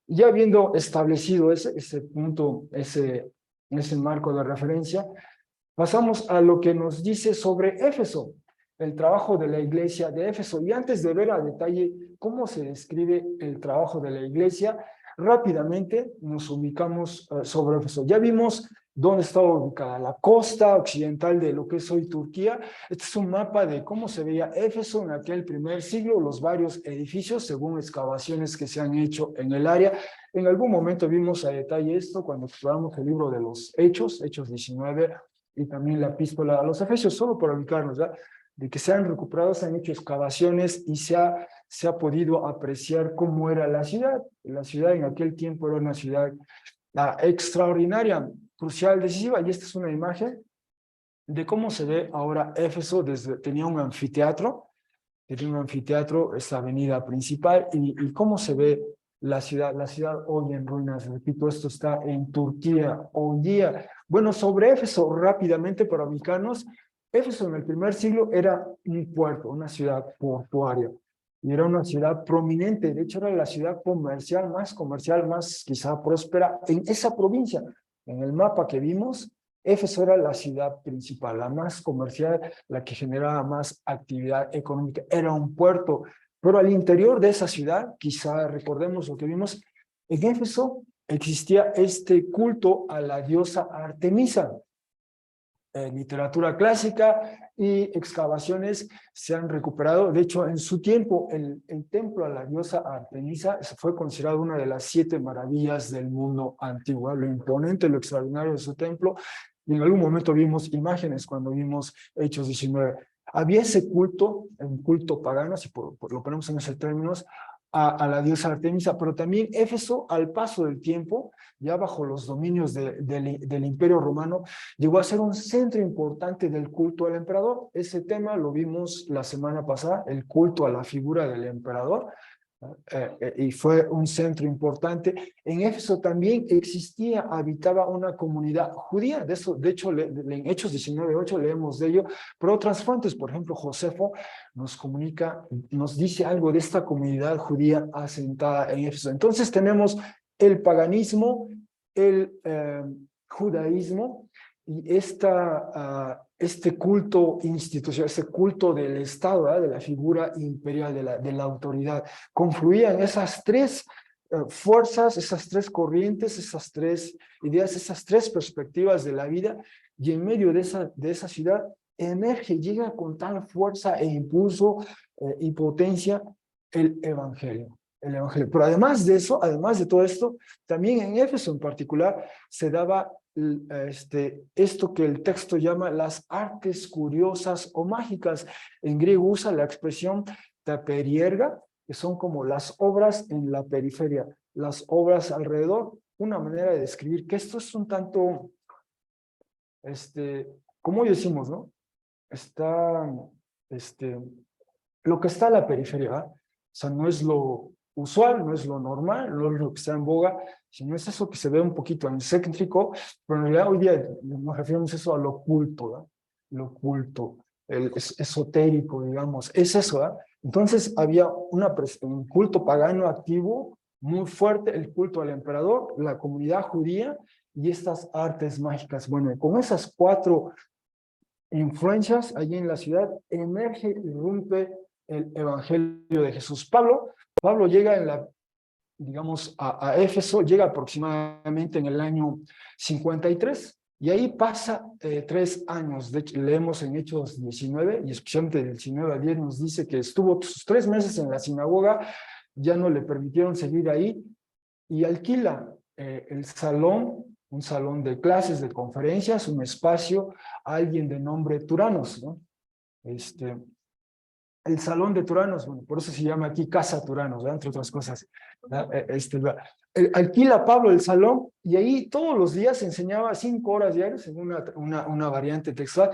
Ya habiendo establecido ese punto, ese marco de referencia, pasamos a lo que nos dice sobre Éfeso, el trabajo de la iglesia de Éfeso. Y antes de ver a detalle cómo se describe el trabajo de la iglesia, rápidamente nos ubicamos sobre Éfeso. Ya vimos dónde estaba ubicada, la costa occidental de lo que es hoy Turquía. Este es un mapa de cómo se veía Éfeso en aquel primer siglo, los varios edificios según excavaciones que se han hecho en el área. En algún momento vimos a detalle esto cuando exploramos el libro de los Hechos 19, y también la epístola a los Efesios, solo para ubicarnos, ¿verdad? De que se han recuperado, se han hecho excavaciones y se ha se ha podido apreciar cómo era la ciudad. La ciudad en aquel tiempo era una ciudad extraordinaria, crucial, decisiva, y esta es una imagen de cómo se ve ahora Éfeso. Tenía un anfiteatro, esta avenida principal, y cómo se ve la ciudad hoy en ruinas. Repito, esto está en Turquía hoy día. Bueno, sobre Éfeso, rápidamente para ubicarnos, Éfeso en el primer siglo era un puerto, una ciudad portuaria, y era una ciudad prominente. De hecho, era la ciudad comercial, más quizá próspera en esa provincia. En el mapa que vimos, Éfeso era la ciudad principal, la más comercial, la que generaba más actividad económica. Era un puerto, pero al interior de esa ciudad, quizá recordemos lo que vimos, en Éfeso existía este culto a la diosa Artemisa. Literatura clásica y excavaciones se han recuperado. De hecho, en su tiempo, el templo a la diosa Artemisa fue considerado una de las 7 maravillas del mundo antiguo. Lo imponente, lo extraordinario de su templo. Y en algún momento vimos imágenes cuando vimos Hechos 19. Había ese culto, un culto pagano, si lo ponemos en esos términos, a la diosa Artemisa, pero también Éfeso, al paso del tiempo, ya bajo los dominios del Imperio Romano, llegó a ser un centro importante del culto al emperador. Ese tema lo vimos la semana pasada, el culto a la figura del emperador, y fue un centro importante. En Éfeso también habitaba una comunidad judía. De hecho, en Hechos 19:8 leemos de ello, pero otras fuentes, por ejemplo, Josefo nos dice algo de esta comunidad judía asentada en Éfeso. Entonces tenemos el paganismo, el judaísmo y este culto institucional, este culto del Estado, de la figura imperial, de la autoridad. Confluían esas 3 fuerzas, esas 3 corrientes, esas 3 ideas, esas 3 perspectivas de la vida, y en medio de esa ciudad llega con tal fuerza e impulso y potencia el Evangelio. Pero además de eso, además de todo esto, también en Éfeso en particular se daba esto que el texto llama las artes curiosas o mágicas. En griego usa la expresión taperierga, que son como las obras en la periferia, las obras alrededor. Una manera de describir que esto es un tanto, como decimos, ¿no? Está, lo que está a la periferia, ¿verdad? O sea, no es lo usual, no es lo normal, no es lo que está en boga, sino es eso que se ve un poquito excéntrico, pero en realidad hoy día nos referimos eso a lo oculto, ¿verdad? Lo oculto, esotérico, digamos, es eso, ¿verdad? Entonces había un culto pagano activo, muy fuerte, el culto al emperador, la comunidad judía y estas artes mágicas. Bueno, con esas 4 influencias allí en la ciudad, emerge y irrumpe el Evangelio de Jesús. Pablo llega digamos, a Éfeso, llega aproximadamente en el año 53, y ahí pasa 3 años. De hecho, leemos en Hechos 19, y especialmente del 19 al 10 nos dice que estuvo sus 3 meses en la sinagoga, ya no le permitieron seguir ahí, y alquila el salón, un salón de clases, de conferencias, un espacio, a alguien de nombre Turanos, ¿no? El salón de Turanos, bueno, por eso se llama aquí Casa Turanos, ¿verdad? Entre otras cosas. Alquila Pablo el salón, y ahí todos los días enseñaba 5 horas diarias en una variante textual.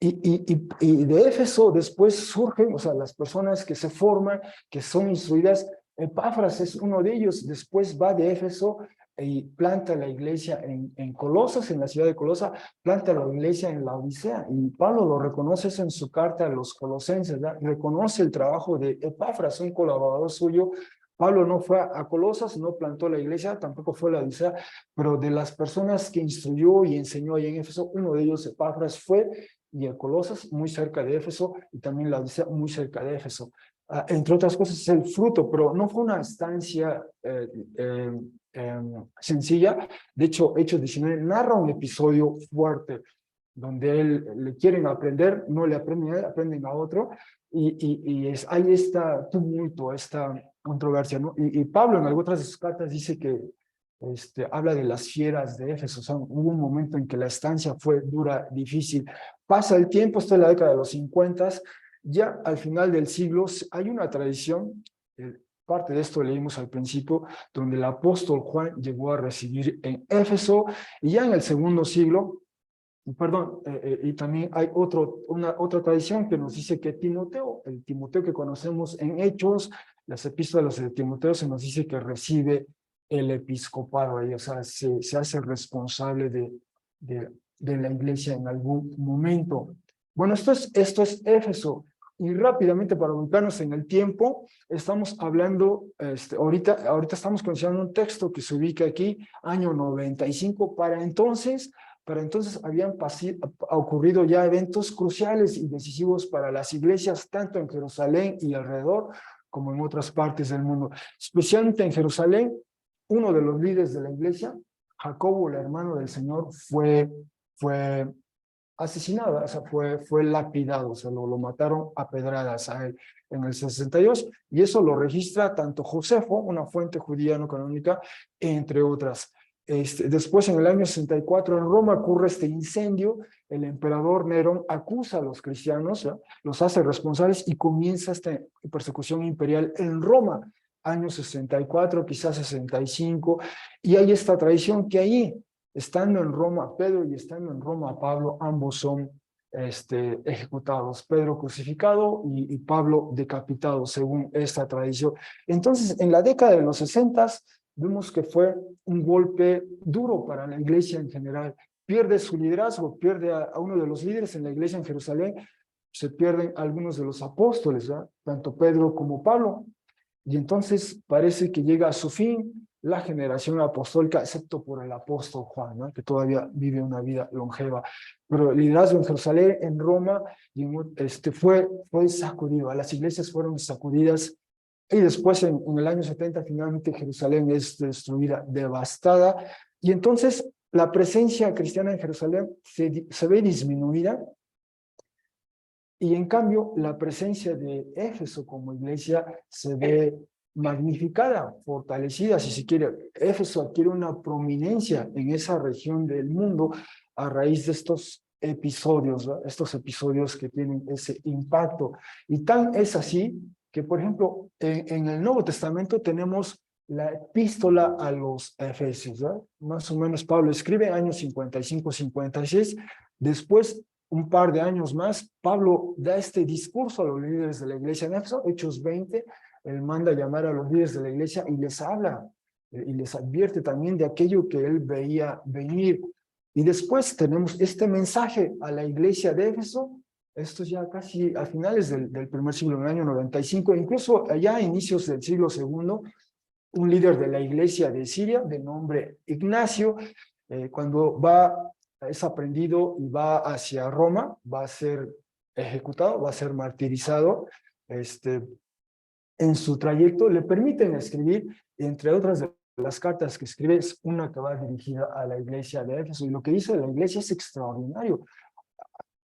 Y de Éfeso después surgen, o sea, las personas que se forman, que son instruidas. Epafras es uno de ellos. Después va de Éfeso y planta la iglesia en Colosas, en la ciudad de Colosa, planta la iglesia en la Odisea, y Pablo lo reconoce eso en su carta a los colosenses, ¿verdad? Reconoce el trabajo de Epafras, un colaborador suyo. Pablo no fue a Colosas, no plantó la iglesia, tampoco fue a la Odisea, pero de las personas que instruyó y enseñó ahí en Éfeso, uno de ellos, Epafras, fue, y a Colosas, muy cerca de Éfeso, y también la Odisea, muy cerca de Éfeso. Entre otras cosas, es el fruto, pero no fue una estancia sencilla. De hecho, Hechos 19 narra un episodio fuerte donde le quieren aprender, no le aprenden a él, aprenden a otro, y hay esta tumulto, esta controversia, ¿no? Y Pablo en algunas de sus cartas dice que habla de las fieras de Éfeso. O sea, hubo un momento en que la estancia fue dura, difícil. Pasa el tiempo, esto es la década de los 50, Ya al final del siglo hay una tradición, parte de esto leímos al principio, donde el apóstol Juan llegó a residir en Éfeso, y ya en el segundo siglo, perdón, y también hay otra tradición que nos dice que Timoteo, el Timoteo que conocemos en Hechos, las epístolas de Timoteo, se nos dice que recibe el episcopado ahí, o sea, se hace responsable de la iglesia en algún momento. Bueno, esto es Éfeso. Y rápidamente, para ubicarnos en el tiempo, estamos hablando, ahorita estamos considerando un texto que se ubica aquí, año 95. Para entonces habían ocurrido ya eventos cruciales y decisivos para las iglesias, tanto en Jerusalén y alrededor, como en otras partes del mundo. Especialmente en Jerusalén, uno de los líderes de la iglesia, Jacobo, el hermano del Señor, fue asesinado, o sea, fue lapidado, o sea, lo mataron a pedradas a él en el 62, y eso lo registra tanto Josefo, una fuente judía no canónica, entre otras. Después, en el año 64, en Roma ocurre este incendio, el emperador Nerón acusa a los cristianos, ¿ya? Los hace responsables y comienza esta persecución imperial en Roma, año 64, quizás 65, y hay esta tradición que ahí, estando en Roma Pedro y estando en Roma Pablo, ambos son ejecutados, Pedro crucificado y Pablo decapitado, según esta tradición. Entonces, en la década de los 60, vemos que fue un golpe duro para la iglesia en general. Pierde su liderazgo, pierde a uno de los líderes en la iglesia en Jerusalén, se pierden algunos de los apóstoles, ¿verdad? Tanto Pedro como Pablo. Y entonces parece que llega a su fin la generación apostólica, excepto por el apóstol Juan, ¿no? Que todavía vive una vida longeva. Pero el liderazgo en Jerusalén, en Roma, fue sacudido. Las iglesias fueron sacudidas. Y después, en el año 70, finalmente Jerusalén es destruida, devastada. Y entonces la presencia cristiana en Jerusalén se ve disminuida. Y en cambio, la presencia de Éfeso como iglesia se ve magnificada, fortalecida, si se quiere. Éfeso adquiere una prominencia en esa región del mundo a raíz de estos episodios, ¿verdad? Estos episodios que tienen ese impacto. Y tan es así que, por ejemplo, en el Nuevo Testamento tenemos la epístola a los Efesios, ¿verdad? Más o menos Pablo escribe años 55-56, después un par de años más, Pablo da este discurso a los líderes de la iglesia en Éfeso, Hechos 20, él manda a llamar a los líderes de la iglesia y les habla, y les advierte también de aquello que él veía venir. Y después tenemos este mensaje a la iglesia de Éfeso, esto ya casi a finales del primer siglo, en el año 95, incluso allá a inicios del siglo segundo, un líder de la iglesia de Siria, de nombre Ignacio, cuando es aprendido y va hacia Roma, va a ser ejecutado, va a ser martirizado, en su trayecto le permiten escribir, entre otras de las cartas que escribe, es una que va dirigida a la iglesia de Éfeso, y lo que dice la iglesia es extraordinario.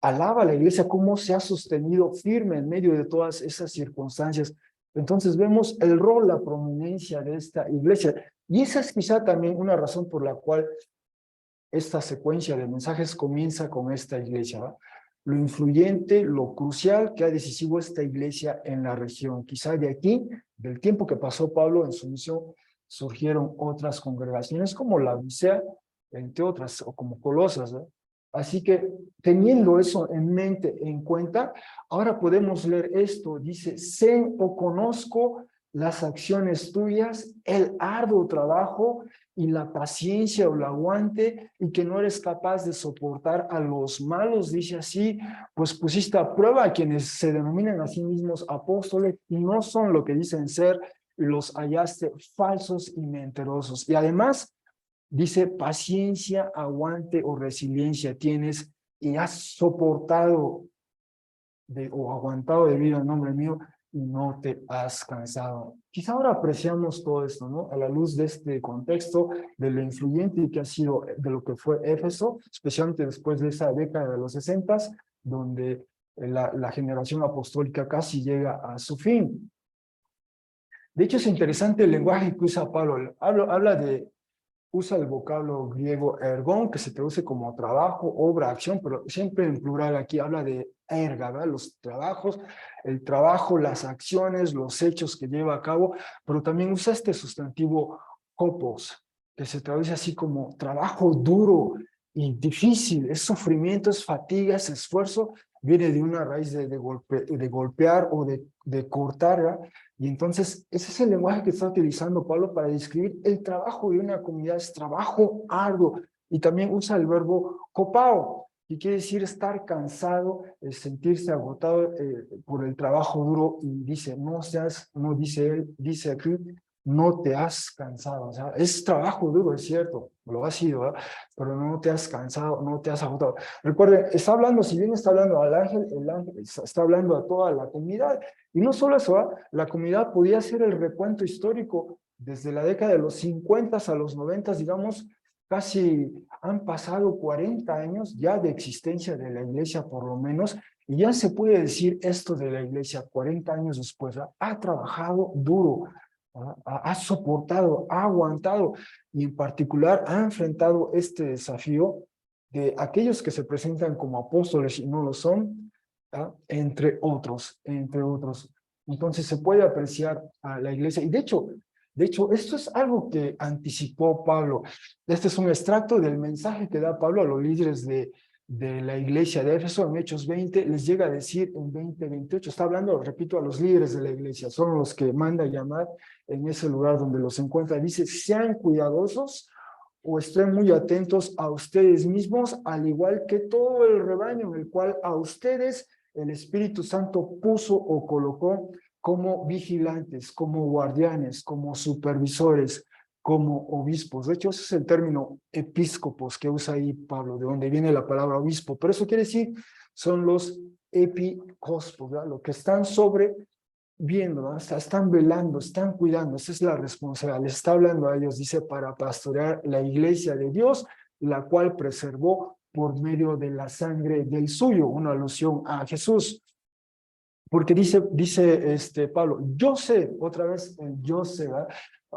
Alaba a la iglesia cómo se ha sostenido firme en medio de todas esas circunstancias. Entonces vemos el rol, la prominencia de esta iglesia, y esa es quizá también una razón por la cual esta secuencia de mensajes comienza con esta iglesia, ¿va? Lo influyente, lo crucial que ha decisivo esta iglesia en la región. Quizá de aquí, del tiempo que pasó Pablo en su misión, surgieron otras congregaciones como la Odisea, entre otras, o como Colosas, ¿va? Así que, teniendo eso en mente, en cuenta, ahora podemos leer esto. Dice, sé o conozco las acciones tuyas, el arduo trabajo y la paciencia o el aguante, y que no eres capaz de soportar a los malos, dice así, pues pusiste a prueba a quienes se denominan a sí mismos apóstoles y no son lo que dicen ser, y los hallaste falsos y mentirosos. Y además, dice, paciencia, aguante o resiliencia tienes y has soportado o aguantado debido al nombre mío y no te has cansado. Quizá ahora apreciamos todo esto, ¿no? A la luz de este contexto, de lo influyente que ha sido, de lo que fue Éfeso, especialmente después de esa década de los 60, donde la generación apostólica casi llega a su fin. De hecho, es interesante el lenguaje que usa Pablo. Habla usa el vocablo griego ergon, que se traduce como trabajo, obra, acción, pero siempre en plural aquí habla de erga, ¿verdad? Los trabajos, el trabajo, las acciones, los hechos que lleva a cabo, pero también usa este sustantivo kopos, que se traduce así como trabajo duro y difícil, es sufrimiento, es fatiga, es esfuerzo, viene de una raíz de golpear o de cortar, ¿verdad? Y entonces, ese es el lenguaje que está utilizando Pablo para describir el trabajo de una comunidad, es trabajo arduo. Y también usa el verbo copao, que quiere decir estar cansado, sentirse agotado por el trabajo duro. Y dice, no dice él, dice aquí, no te has cansado. O sea, es trabajo duro, es cierto, lo ha sido, ¿verdad? Pero no te has cansado, no te has agotado. Recuerden, está hablando, si bien está hablando al ángel, el ángel está hablando a toda la comunidad. Y no solo eso, ¿eh? La comunidad podía hacer el recuento histórico desde la década de los 50 a los 90, digamos, casi han pasado 40 años ya de existencia de la iglesia por lo menos, y ya se puede decir esto de la iglesia 40 años después, ¿eh? Ha trabajado duro, ha soportado, ha aguantado, y en particular ha enfrentado este desafío de aquellos que se presentan como apóstoles y no lo son, entre otros, entre otros. Entonces se puede apreciar a la iglesia. Y de hecho, esto es algo que anticipó Pablo. Este es un extracto del mensaje que da Pablo a los líderes de la iglesia de Éfeso en Hechos 20. Les llega a decir en 20:28, está hablando, repito, a los líderes de la iglesia, son los que manda llamar en ese lugar donde los encuentra. Dice, sean cuidadosos o estén muy atentos a ustedes mismos, al igual que todo el rebaño en el cual a ustedes el Espíritu Santo puso o colocó como vigilantes, como guardianes, como supervisores, como obispos. De hecho, ese es el término episcopos que usa ahí Pablo, de donde viene la palabra obispo. Pero eso quiere decir, son los episcopos, ¿verdad? Lo que están sobre viendo, ¿no? Están velando, están cuidando, esa es la responsabilidad. Les está hablando a ellos, dice, para pastorear la iglesia de Dios, la cual preservó por medio de la sangre del suyo, una alusión a Jesús. Porque dice Pablo, yo sé, otra vez el yo sé, ¿verdad?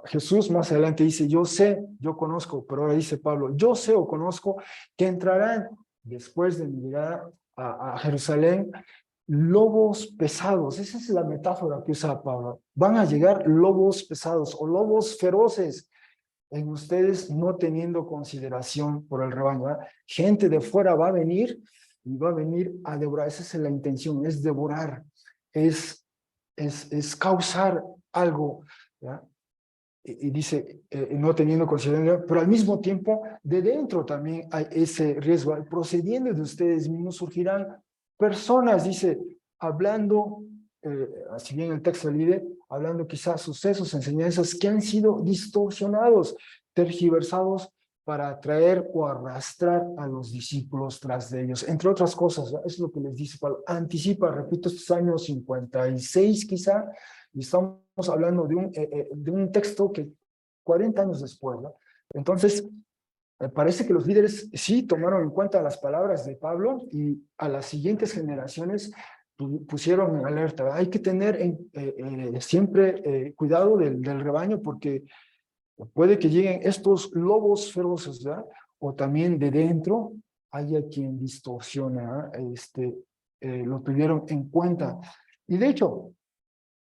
Jesús más adelante dice, yo sé, yo conozco, pero ahora dice Pablo, yo sé o conozco que entrarán después de mi llegada a Jerusalén lobos pesados. Esa es la metáfora que usa Pablo. Van a llegar lobos pesados o lobos feroces en ustedes, no teniendo consideración por el rebaño, ¿verdad? Gente de fuera va a venir y va a venir a devorar. Esa es la intención, es devorar, es causar algo, ¿verdad? Y dice, no teniendo consideración, pero al mismo tiempo, de dentro también hay ese riesgo. Procediendo de ustedes mismos surgirán personas, dice, hablando, si bien el texto líder, hablando quizás sucesos, enseñanzas que han sido distorsionados, tergiversados para atraer o arrastrar a los discípulos tras de ellos. Entre otras cosas, ¿no? Es lo que les dice Pablo. Anticipa, repito, estos años 56 quizá, y estamos hablando de un texto que 40 años después, ¿no? Entonces, parece que los líderes sí tomaron en cuenta las palabras de Pablo y a las siguientes generaciones pusieron en alerta, ¿verdad? Hay que tener siempre cuidado del rebaño porque puede que lleguen estos lobos feroces, ¿verdad? O también de dentro haya quien distorsiona, lo tuvieron en cuenta. Y de hecho,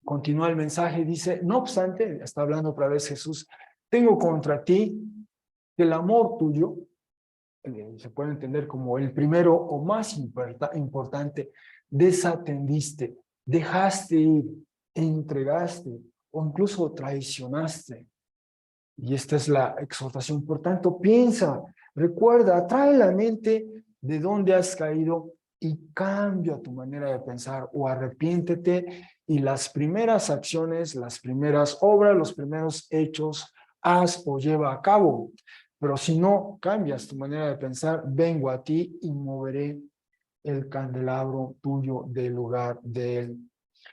continúa el mensaje, dice, no obstante, está hablando otra vez Jesús, tengo contra ti que el amor tuyo, se puede entender como el primero o más importante, desatendiste, dejaste ir, entregaste o incluso traicionaste. Y esta es la exhortación. Por tanto, piensa, recuerda, trae la mente de dónde has caído y cambia tu manera de pensar o arrepiéntete y las primeras acciones, las primeras obras, los primeros hechos, haz o lleva a cabo. Pero si no cambias tu manera de pensar, vengo a ti y moveré el candelabro tuyo del lugar de él.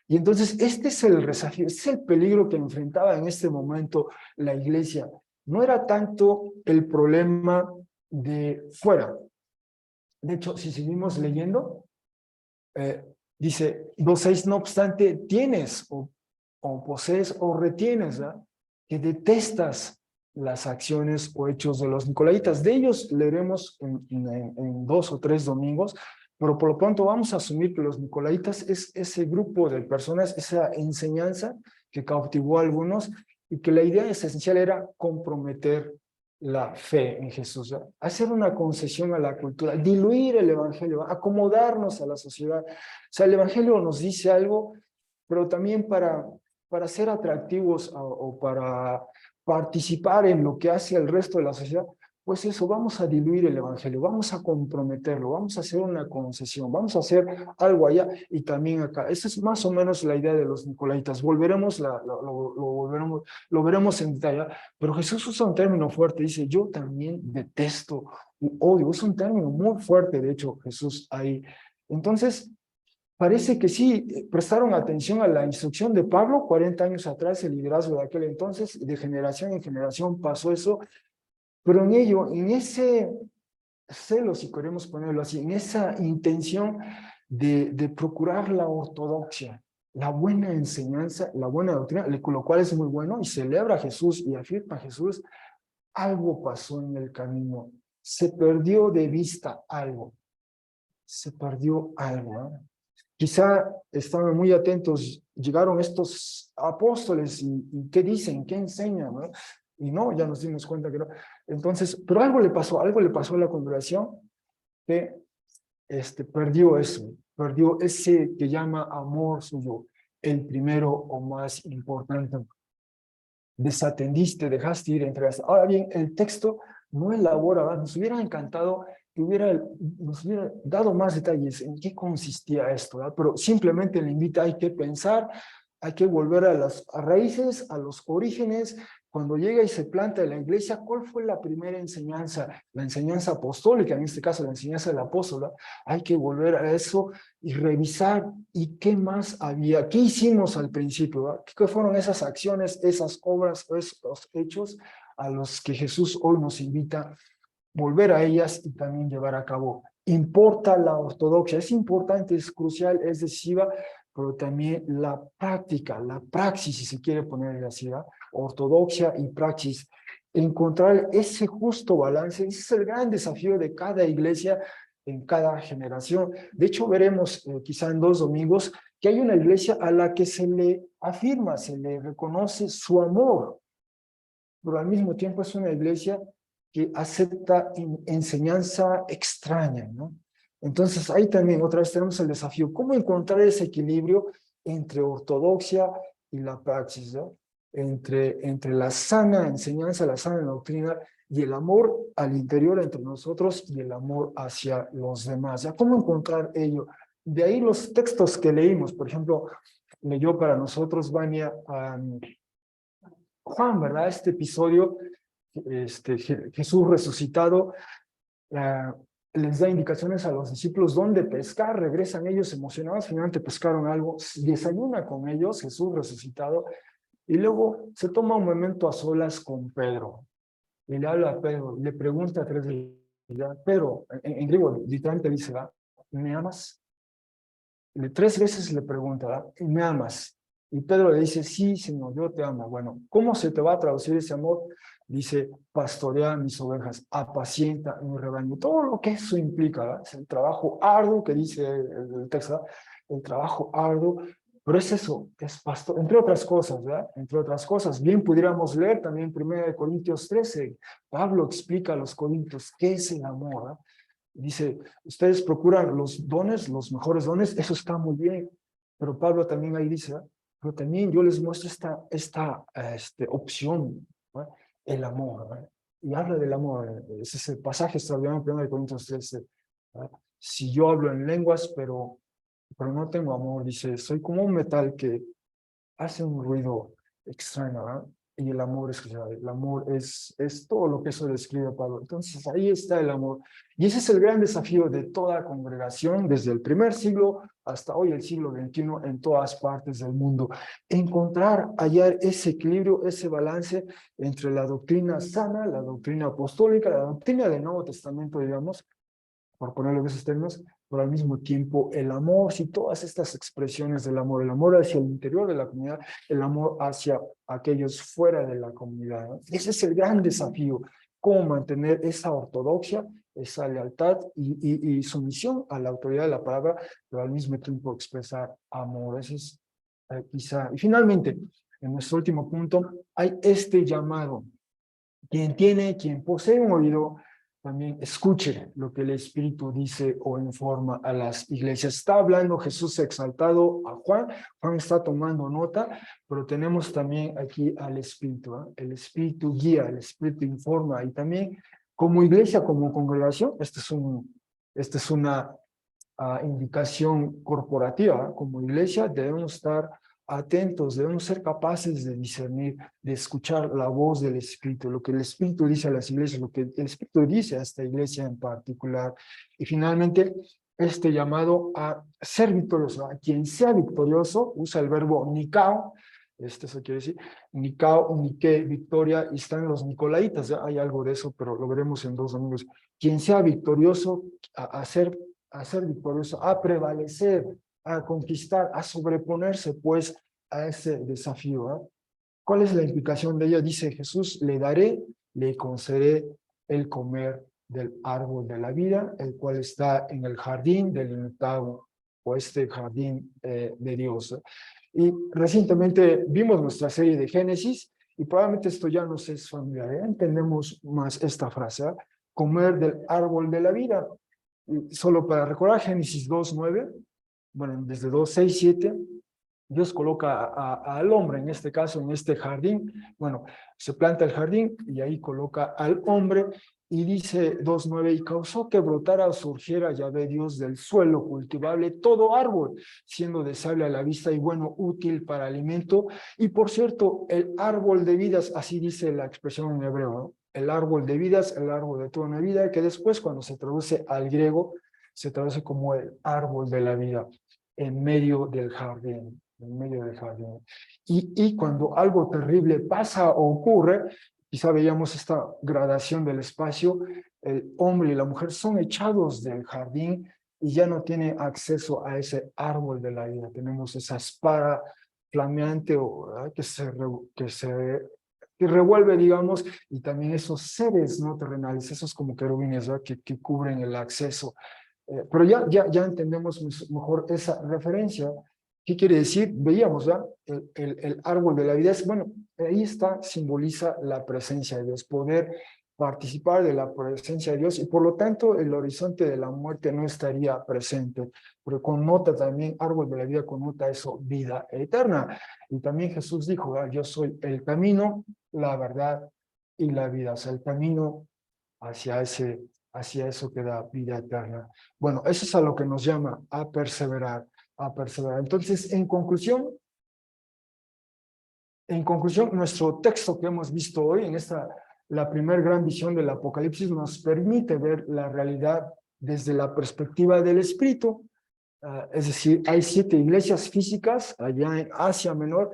Y entonces este es el desafío, este es el peligro que enfrentaba en este momento la iglesia. No era tanto el problema de fuera. De hecho, si seguimos leyendo, dice 2:6, no obstante, tienes o posees o retienes, ¿verdad? Que detestas las acciones o hechos de los nicolaitas. De ellos leeremos en 2 o 3 domingos, pero por lo pronto vamos a asumir que los nicolaitas es ese grupo de personas, esa enseñanza que cautivó a algunos y que la idea esencial era comprometer la fe en Jesús, ¿verdad? Hacer una concesión a la cultura, diluir el evangelio, acomodarnos a la sociedad. O sea, el evangelio nos dice algo, pero también para ser atractivos o para participar en lo que hace el resto de la sociedad, pues eso, vamos a diluir el evangelio, vamos a comprometerlo, vamos a hacer una concesión, vamos a hacer algo allá y también acá. Esa es más o menos la idea de los nicolaitas. Volveremos, lo veremos en detalle, pero Jesús usa un término fuerte, dice, yo también detesto, odio, es un término muy fuerte, de hecho, Jesús ahí. Entonces, parece que sí, prestaron atención a la instrucción de Pablo 40 años atrás, el liderazgo de aquel entonces, de generación en generación pasó eso, pero en ello, en ese celo, si queremos ponerlo así, en esa intención de procurar la ortodoxia, la buena enseñanza, la buena doctrina, lo cual es muy bueno, y celebra a Jesús y afirma a Jesús, algo pasó en el camino, se perdió de vista algo, se perdió algo, ¿eh? Quizá estaban muy atentos, llegaron estos apóstoles y ¿qué dicen? ¿Qué enseñan? ¿No? Y no, ya nos dimos cuenta que no. Entonces, pero algo le pasó a la congregación que perdió eso, perdió ese que llama amor suyo, el primero o más importante. Desatendiste, dejaste ir entre las... Ahora bien, el texto no elabora, ¿verdad? Nos hubiera encantado que nos hubiera dado más detalles en qué consistía esto, ¿verdad? Pero simplemente le invita, hay que pensar, hay que volver a las raíces, a los orígenes. Cuando llega y se planta en la iglesia, ¿cuál fue la primera enseñanza? La enseñanza apostólica, en este caso la enseñanza del apóstol, ¿verdad? Hay que volver a eso y revisar y qué más había, qué hicimos al principio, ¿verdad? ¿Qué fueron esas acciones, esas obras, esos hechos a los que Jesús hoy nos invita volver a ellas y también llevar a cabo? Importa la ortodoxia, es importante, es crucial, es decisiva, pero también la práctica, la praxis, si se quiere poner así, ¿verdad? Ortodoxia y praxis. Encontrar ese justo balance, ese es el gran desafío de cada iglesia en cada generación. De hecho, veremos quizá en 2 domingos que hay una iglesia a la que se le afirma, se le reconoce su amor, pero al mismo tiempo es una iglesia que acepta enseñanza extraña, ¿no? Entonces ahí también otra vez tenemos el desafío, ¿cómo encontrar ese equilibrio entre ortodoxia y la praxis, ¿no? Entre la sana enseñanza, la sana doctrina y el amor al interior entre nosotros y el amor hacia los demás, ¿ya? ¿Cómo encontrar ello? De ahí los textos que leímos, por ejemplo, leyó para nosotros, Vania, Juan, ¿verdad? Este episodio, Jesús resucitado, uh, les da indicaciones a los discípulos dónde pescar, regresan ellos emocionados, finalmente pescaron algo, desayuna con ellos, Jesús resucitado, y luego se toma un momento a solas con Pedro, y le habla a Pedro, le pregunta 3 veces, Pedro, en griego literalmente dice, ¿me amas? 3 veces le pregunta, ¿me amas? Y Pedro le dice, sí, Señor, yo te amo. Bueno, ¿cómo se te va a traducir ese amor? Dice, pastorea mis ovejas, apacienta mi rebaño. Todo lo que eso implica, ¿verdad? Es el trabajo arduo que dice el texto, ¿verdad? El trabajo arduo, pero es eso, es pastor, entre otras cosas, ¿verdad? Entre otras cosas. Bien pudiéramos leer también 1 Corintios 13. Pablo explica a los corintios qué es el amor, ¿verdad? Dice, ustedes procuran los dones, los mejores dones, eso está muy bien, pero Pablo también ahí dice, pero también yo les muestro esta opción, ¿no? El amor, ¿no? Y habla del amor, es ese pasaje extraordinario en 1 Corintios 13, ¿no? Si yo hablo en lenguas, pero no tengo amor, dice, soy como un metal que hace un ruido extraño, ¿verdad? Y el amor es clave, el amor es todo lo que eso describe Pablo. Entonces ahí está el amor. Y ese es el gran desafío de toda congregación, desde el primer siglo hasta hoy, el siglo XXI, en todas partes del mundo. Encontrar, hallar ese equilibrio, ese balance entre la doctrina sana, la doctrina apostólica, la doctrina del Nuevo Testamento, digamos, por ponerlo en esos términos, pero al mismo tiempo el amor, si todas estas expresiones del amor, el amor hacia el interior de la comunidad, el amor hacia aquellos fuera de la comunidad, ¿no? Ese es el gran desafío, cómo mantener esa ortodoxia, esa lealtad y sumisión a la autoridad de la palabra, pero al mismo tiempo expresar amor. Ese es quizá. Y finalmente, en nuestro último punto, hay este llamado. Quien posee un oído, también escuche lo que el Espíritu dice o informa a las iglesias. Está hablando Jesús exaltado a Juan, Juan está tomando nota, pero tenemos también aquí al Espíritu, ¿eh? El Espíritu guía, el Espíritu informa, y también como iglesia, como congregación, esta es una indicación corporativa, ¿eh? Como iglesia debemos estar atentos, debemos ser capaces de discernir, de escuchar la voz del Espíritu, lo que el Espíritu dice a las iglesias, lo que el Espíritu dice a esta iglesia en particular. Y finalmente, este llamado a ser victorioso, a quien sea victorioso, usa el verbo nikao, eso quiere decir, nikao, nike, victoria, y están los nicolaitas, ¿ya? Hay algo de eso, pero lo veremos en 2 domingos. Quien sea victorioso, a ser victorioso, a prevalecer, a conquistar, a sobreponerse pues a ese desafío, ¿eh? ¿Cuál es la implicación de ella? Dice Jesús, le concederé el comer del árbol de la vida, el cual está en el jardín delimitado, o este jardín de Dios. Y recientemente vimos nuestra serie de Génesis, y probablemente esto ya nos es familiar, ¿eh? Entendemos más esta frase, ¿eh? Comer del árbol de la vida. Y solo para recordar, Génesis 2:9, bueno, desde 2:6, 7, Dios coloca al hombre, en este caso, en este jardín. Bueno, se planta el jardín y ahí coloca al hombre, y dice 2:9, y causó que brotara o surgiera Yahvé Dios del suelo cultivable todo árbol, siendo deseable a la vista y bueno, útil para alimento. Y por cierto, el árbol de vidas, así dice la expresión en hebreo, ¿no? El árbol de vidas, el árbol de toda una vida, que después cuando se traduce al griego, se traduce como el árbol de la vida, en medio del jardín. En medio del jardín. Y cuando algo terrible pasa o ocurre, quizá veíamos esta gradación del espacio, el hombre y la mujer son echados del jardín y ya no tienen acceso a ese árbol de la vida. Tenemos esa espada flameante que revuelve, digamos, y también esos seres no terrenales, esos como querubines, ¿verdad? Que cubren el acceso. Pero ya entendemos mejor esa referencia. ¿Qué quiere decir? Veíamos, ¿verdad? El árbol de la vida es, bueno, ahí está, simboliza la presencia de Dios, poder participar de la presencia de Dios, y por lo tanto el horizonte de la muerte no estaría presente, pero connota también, árbol de la vida connota eso, vida eterna. Y también Jesús dijo, ¿verdad? Yo soy el camino, la verdad y la vida, o sea, el camino hacia eso que da vida eterna. Bueno, eso es a lo que nos llama a perseverar, a perseverar. Entonces, en conclusión, nuestro texto que hemos visto hoy, la primera gran visión del Apocalipsis, nos permite ver la realidad desde la perspectiva del Espíritu. Es decir, hay 7 iglesias físicas allá en Asia Menor,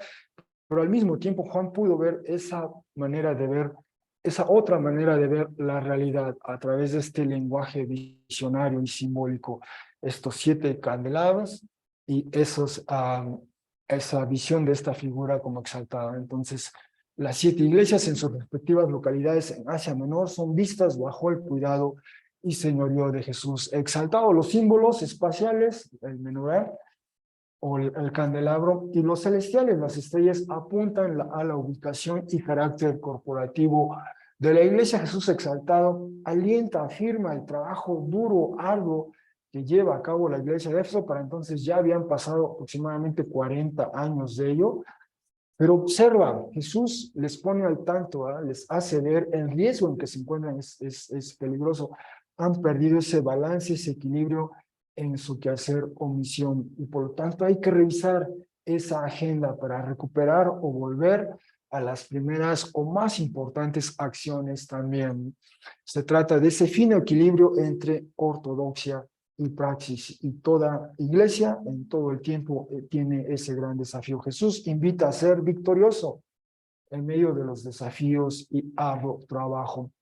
pero al mismo tiempo Juan pudo ver esa otra manera de ver la realidad a través de este lenguaje visionario y simbólico, estos 7 candelabros y esa visión de esta figura como exaltada. Entonces, las 7 iglesias en sus respectivas localidades en Asia Menor son vistas bajo el cuidado y señorío de Jesús. Exaltado los símbolos espaciales, el menorá o el candelabro, y los celestiales, las estrellas, apuntan a la ubicación y carácter corporativo de la iglesia. Jesús exaltado alienta, afirma el trabajo duro, arduo que lleva a cabo la iglesia de Éfeso. Para entonces ya habían pasado aproximadamente 40 años de ello, pero observa, Jesús les pone al tanto, ¿eh? Les hace ver el riesgo en que se encuentran, es peligroso. Han perdido ese balance, ese equilibrio en su quehacer o misión, y por lo tanto hay que revisar esa agenda para recuperar o volver a las primeras o más importantes acciones también. Se trata de ese fino equilibrio entre ortodoxia y praxis, y toda iglesia en todo el tiempo tiene ese gran desafío. Jesús invita a ser victorioso en medio de los desafíos y arduo trabajo.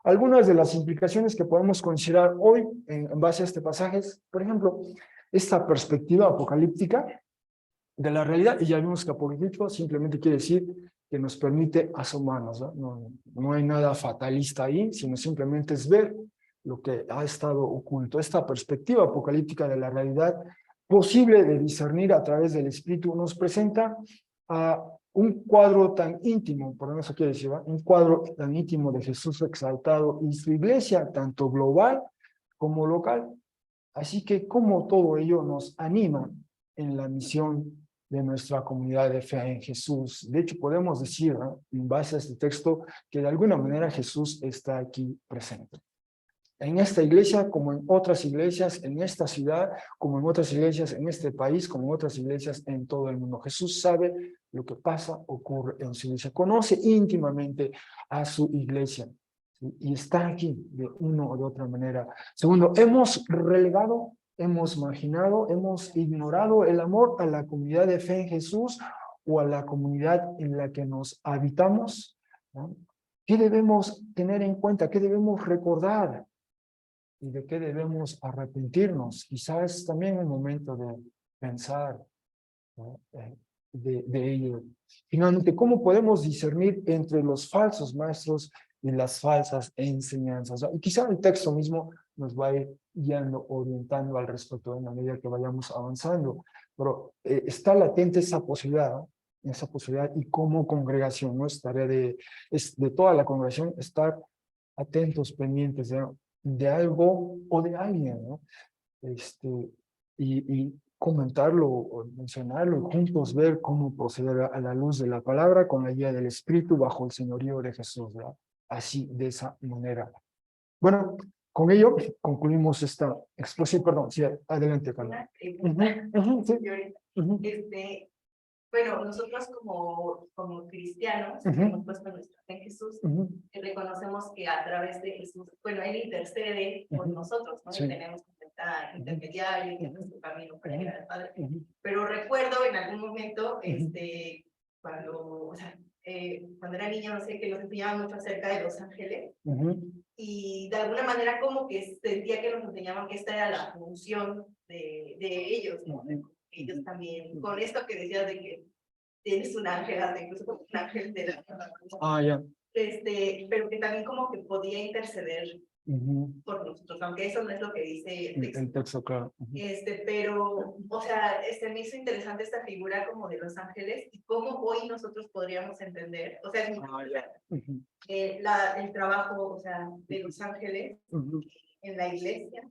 Algunas de las implicaciones que podemos considerar hoy en base a este pasaje es, por ejemplo, esta perspectiva apocalíptica de la realidad, y ya vimos que apocalíptico simplemente quiere decir que nos permite asomarnos, ¿no? No hay nada fatalista ahí, sino simplemente es ver lo que ha estado oculto. Esta perspectiva apocalíptica de la realidad posible de discernir a través del Espíritu nos presenta a un cuadro tan íntimo, por lo menos quiere decir, ¿va? Un cuadro tan íntimo de Jesús exaltado y su iglesia, tanto global como local. Así que como todo ello nos anima en la misión de nuestra comunidad de fe en Jesús. De hecho, podemos decir, ¿no?, en base a este texto, que de alguna manera Jesús está aquí presente. En esta iglesia, como en otras iglesias, en esta ciudad, como en otras iglesias, en este país, como en otras iglesias en todo el mundo. Jesús sabe lo que pasa, ocurre en su iglesia. Conoce íntimamente a su iglesia, ¿sí? Y está aquí de una o de otra manera. Segundo, hemos relegado, hemos marginado, hemos ignorado el amor a la comunidad de fe en Jesús o a la comunidad en la que nos habitamos, ¿no? ¿Qué debemos tener en cuenta? ¿Qué debemos recordar? ¿Y de qué debemos arrepentirnos? Quizás es también el momento de pensar, ¿no?, de ello. Finalmente, ¿cómo podemos discernir entre los falsos maestros y las falsas enseñanzas? Y quizá el texto mismo nos va a ir guiando, orientando al respecto en la medida que vayamos avanzando. Pero está latente esa posibilidad, ¿no? Esa posibilidad, y como congregación, ¿no? Es tarea de toda la congregación estar atentos, pendientes de algo o de alguien, ¿no? Y comentarlo o mencionarlo y juntos ver cómo proceder a la luz de la palabra con la guía del Espíritu bajo el señorío de Jesús, ¿verdad? Así, de esa manera. Bueno, con ello concluimos esta exposición. Perdón, sí, adelante, Carla. Sí. Bueno, nosotros como cristianos que hemos puesto nuestra fe en Jesús, reconocemos que a través de Jesús, bueno, Él intercede por nosotros, ¿no? Sí. Y tenemos esta intermediario en nuestro camino para llegar al Padre. Pero recuerdo en algún momento, cuando, o sea, cuando era niña, no sé, que nos enseñaban mucho acerca de los ángeles, y de alguna manera como que sentía que nos enseñaban que esta era la función de ellos, ¿no? Ellos también, con esto que decías de que tienes un ángel, hasta incluso como un ángel de la ya. Pero que también como que podía interceder por nosotros, aunque eso no es lo que dice el texto. El texto, claro. Pero, o sea, me hizo interesante esta figura como de los ángeles y cómo hoy nosotros podríamos entender, o sea, el trabajo, o sea, de los ángeles en la iglesia,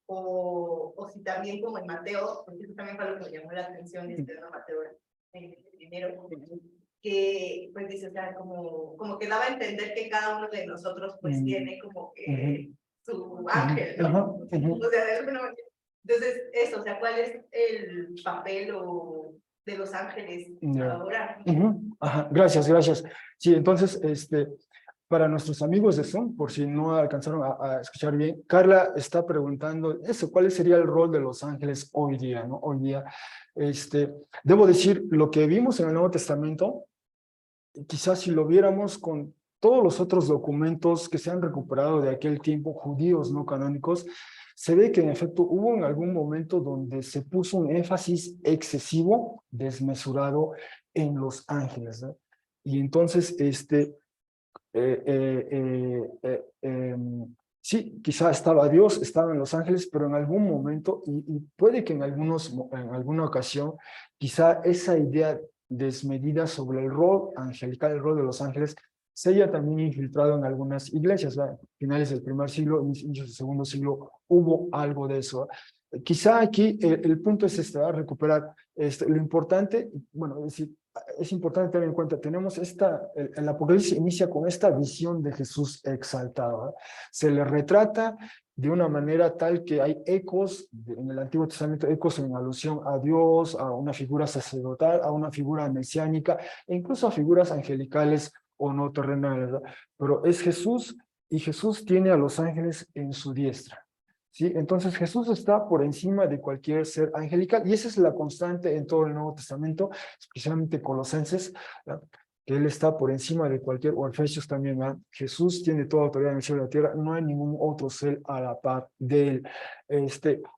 o si también como en Mateo, porque eso también fue lo que me llamó la atención de Mateo en el primero, que pues dice, o sea, como que daba a entender que cada uno de nosotros pues tiene como que su ángel, ¿no? O sea, de alguna manera. Entonces, eso, o sea, ¿cuál es el papel de los ángeles ahora? Ajá, gracias, gracias. Sí, entonces, para nuestros amigos de Zoom, por si no alcanzaron a escuchar bien, Carla está preguntando eso, ¿cuál sería el rol de los ángeles hoy día, ¿no? Hoy día, debo decir, lo que vimos en el Nuevo Testamento, quizás si lo viéramos con todos los otros documentos que se han recuperado de aquel tiempo, judíos no canónicos, se ve que en efecto hubo en algún momento donde se puso un énfasis excesivo, desmesurado en los ángeles, ¿no? Y entonces, sí, quizá estaba Dios, estaban los ángeles, pero en algún momento, y puede que en alguna ocasión, quizá esa idea desmedida sobre el rol angelical, el rol de los ángeles, se haya también infiltrado en algunas iglesias, ¿verdad? Finales del primer siglo, inicios del segundo siglo, hubo algo de eso. Quizá aquí el punto es recuperar lo importante, bueno, es decir, es importante tener en cuenta, tenemos el Apocalipsis inicia con esta visión de Jesús exaltado, ¿eh? Se le retrata de una manera tal que hay ecos, en el Antiguo Testamento, ecos en alusión a Dios, a una figura sacerdotal, a una figura mesiánica, e incluso a figuras angelicales o no terrenales, ¿verdad? Pero es Jesús, y Jesús tiene a los ángeles en su diestra. ¿Sí? Entonces Jesús está por encima de cualquier ser angelical, y esa es la constante en todo el Nuevo Testamento, especialmente Colosenses, ¿no? que Él está por encima de cualquier, o Efesios también, ¿verdad? Jesús tiene toda autoridad en el cielo y la tierra, no hay ningún otro ser a la par de Él.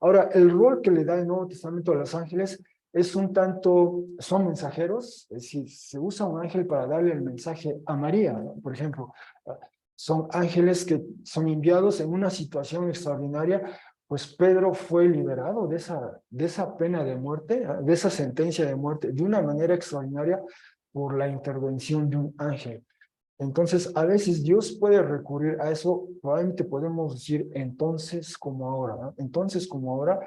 Ahora, el rol que le da el Nuevo Testamento a los ángeles es un tanto, son mensajeros, es decir, se usa un ángel para darle el mensaje a María, ¿no? Por ejemplo, son ángeles que son enviados en una situación extraordinaria, pues Pedro fue liberado de esa pena de muerte, de esa sentencia de muerte, de una manera extraordinaria por la intervención de un ángel. Entonces, a veces Dios puede recurrir a eso, probablemente podemos decir entonces como ahora, ¿no? Entonces como ahora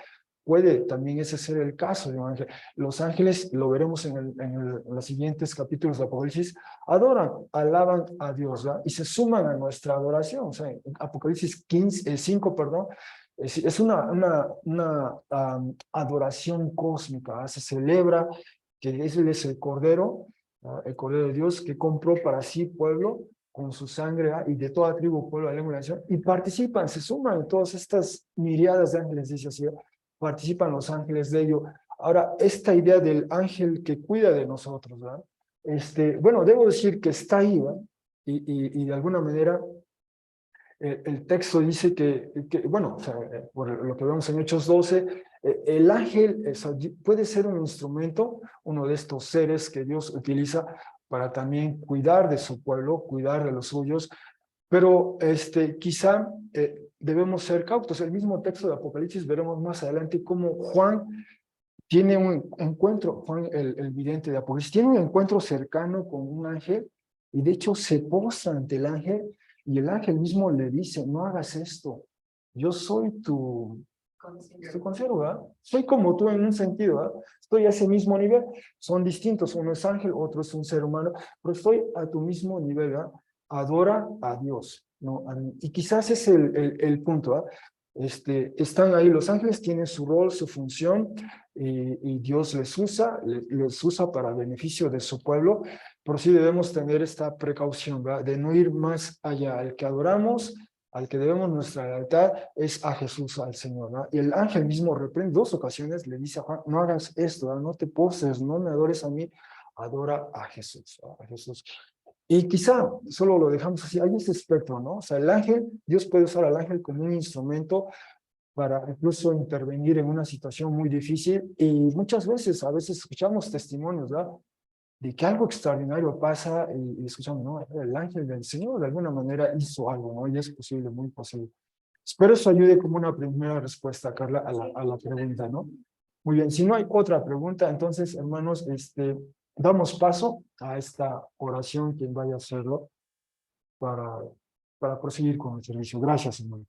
puede también ese ser el caso de un ángel. Los ángeles, lo veremos en los siguientes capítulos de Apocalipsis, adoran, alaban a Dios, ¿verdad? Y se suman a nuestra adoración. O sea, en Apocalipsis 5, perdón, es una adoración cósmica, ¿verdad? Se celebra que Él es el Cordero, ¿no? El Cordero de Dios que compró para sí pueblo con su sangre, ¿verdad? Y de toda tribu, pueblo, lengua y nación, y participan, se suman en todas estas miriadas de ángeles, dice así, participan los ángeles de ello. Ahora, esta idea del ángel que cuida de nosotros, ¿verdad? Bueno, debo decir que está ahí, ¿verdad? Y de alguna manera el texto dice bueno, o sea, por lo que vemos en Hechos 12, el ángel puede ser un instrumento, uno de estos seres que Dios utiliza para también cuidar de su pueblo, cuidar de los suyos, pero quizá debemos ser cautos. El mismo texto de Apocalipsis veremos más adelante cómo Juan tiene un encuentro, Juan el vidente de Apocalipsis, tiene un encuentro cercano con un ángel y de hecho se posa ante el ángel y el ángel mismo le dice, no hagas esto, yo soy tu consiervo, ¿verdad? Soy como tú en un sentido, ¿verdad? Estoy a ese mismo nivel, son distintos, uno es ángel, otro es un ser humano, pero estoy a tu mismo nivel, ¿verdad? Adora a Dios, ¿no? Y quizás es el punto, ¿verdad? Están ahí, los ángeles tienen su rol, su función, y Dios les usa para beneficio de su pueblo, pero sí debemos tener esta precaución, ¿verdad? De no ir más allá. Al que adoramos, al que debemos nuestra lealtad, es a Jesús, al Señor, ¿verdad? Y el ángel mismo reprende 2 ocasiones, le dice a Juan, no hagas esto, ¿verdad? No te postres, no me adores a mí, adora a Jesús, ¿verdad? A Jesús. Y quizá solo lo dejamos así, hay ese espectro, ¿no? O sea, el ángel, Dios puede usar al ángel como un instrumento para incluso intervenir en una situación muy difícil y muchas veces, a veces escuchamos testimonios, ¿verdad? De que algo extraordinario pasa y escuchamos, no, el ángel del Señor de alguna manera hizo algo, ¿no? Y es posible, muy posible. Espero eso ayude como una primera respuesta, Carla, a la pregunta, ¿no? Muy bien, si no hay otra pregunta, entonces, hermanos, damos paso a esta oración, quien vaya a hacerlo, para, para proseguir con el servicio. Gracias, hermano.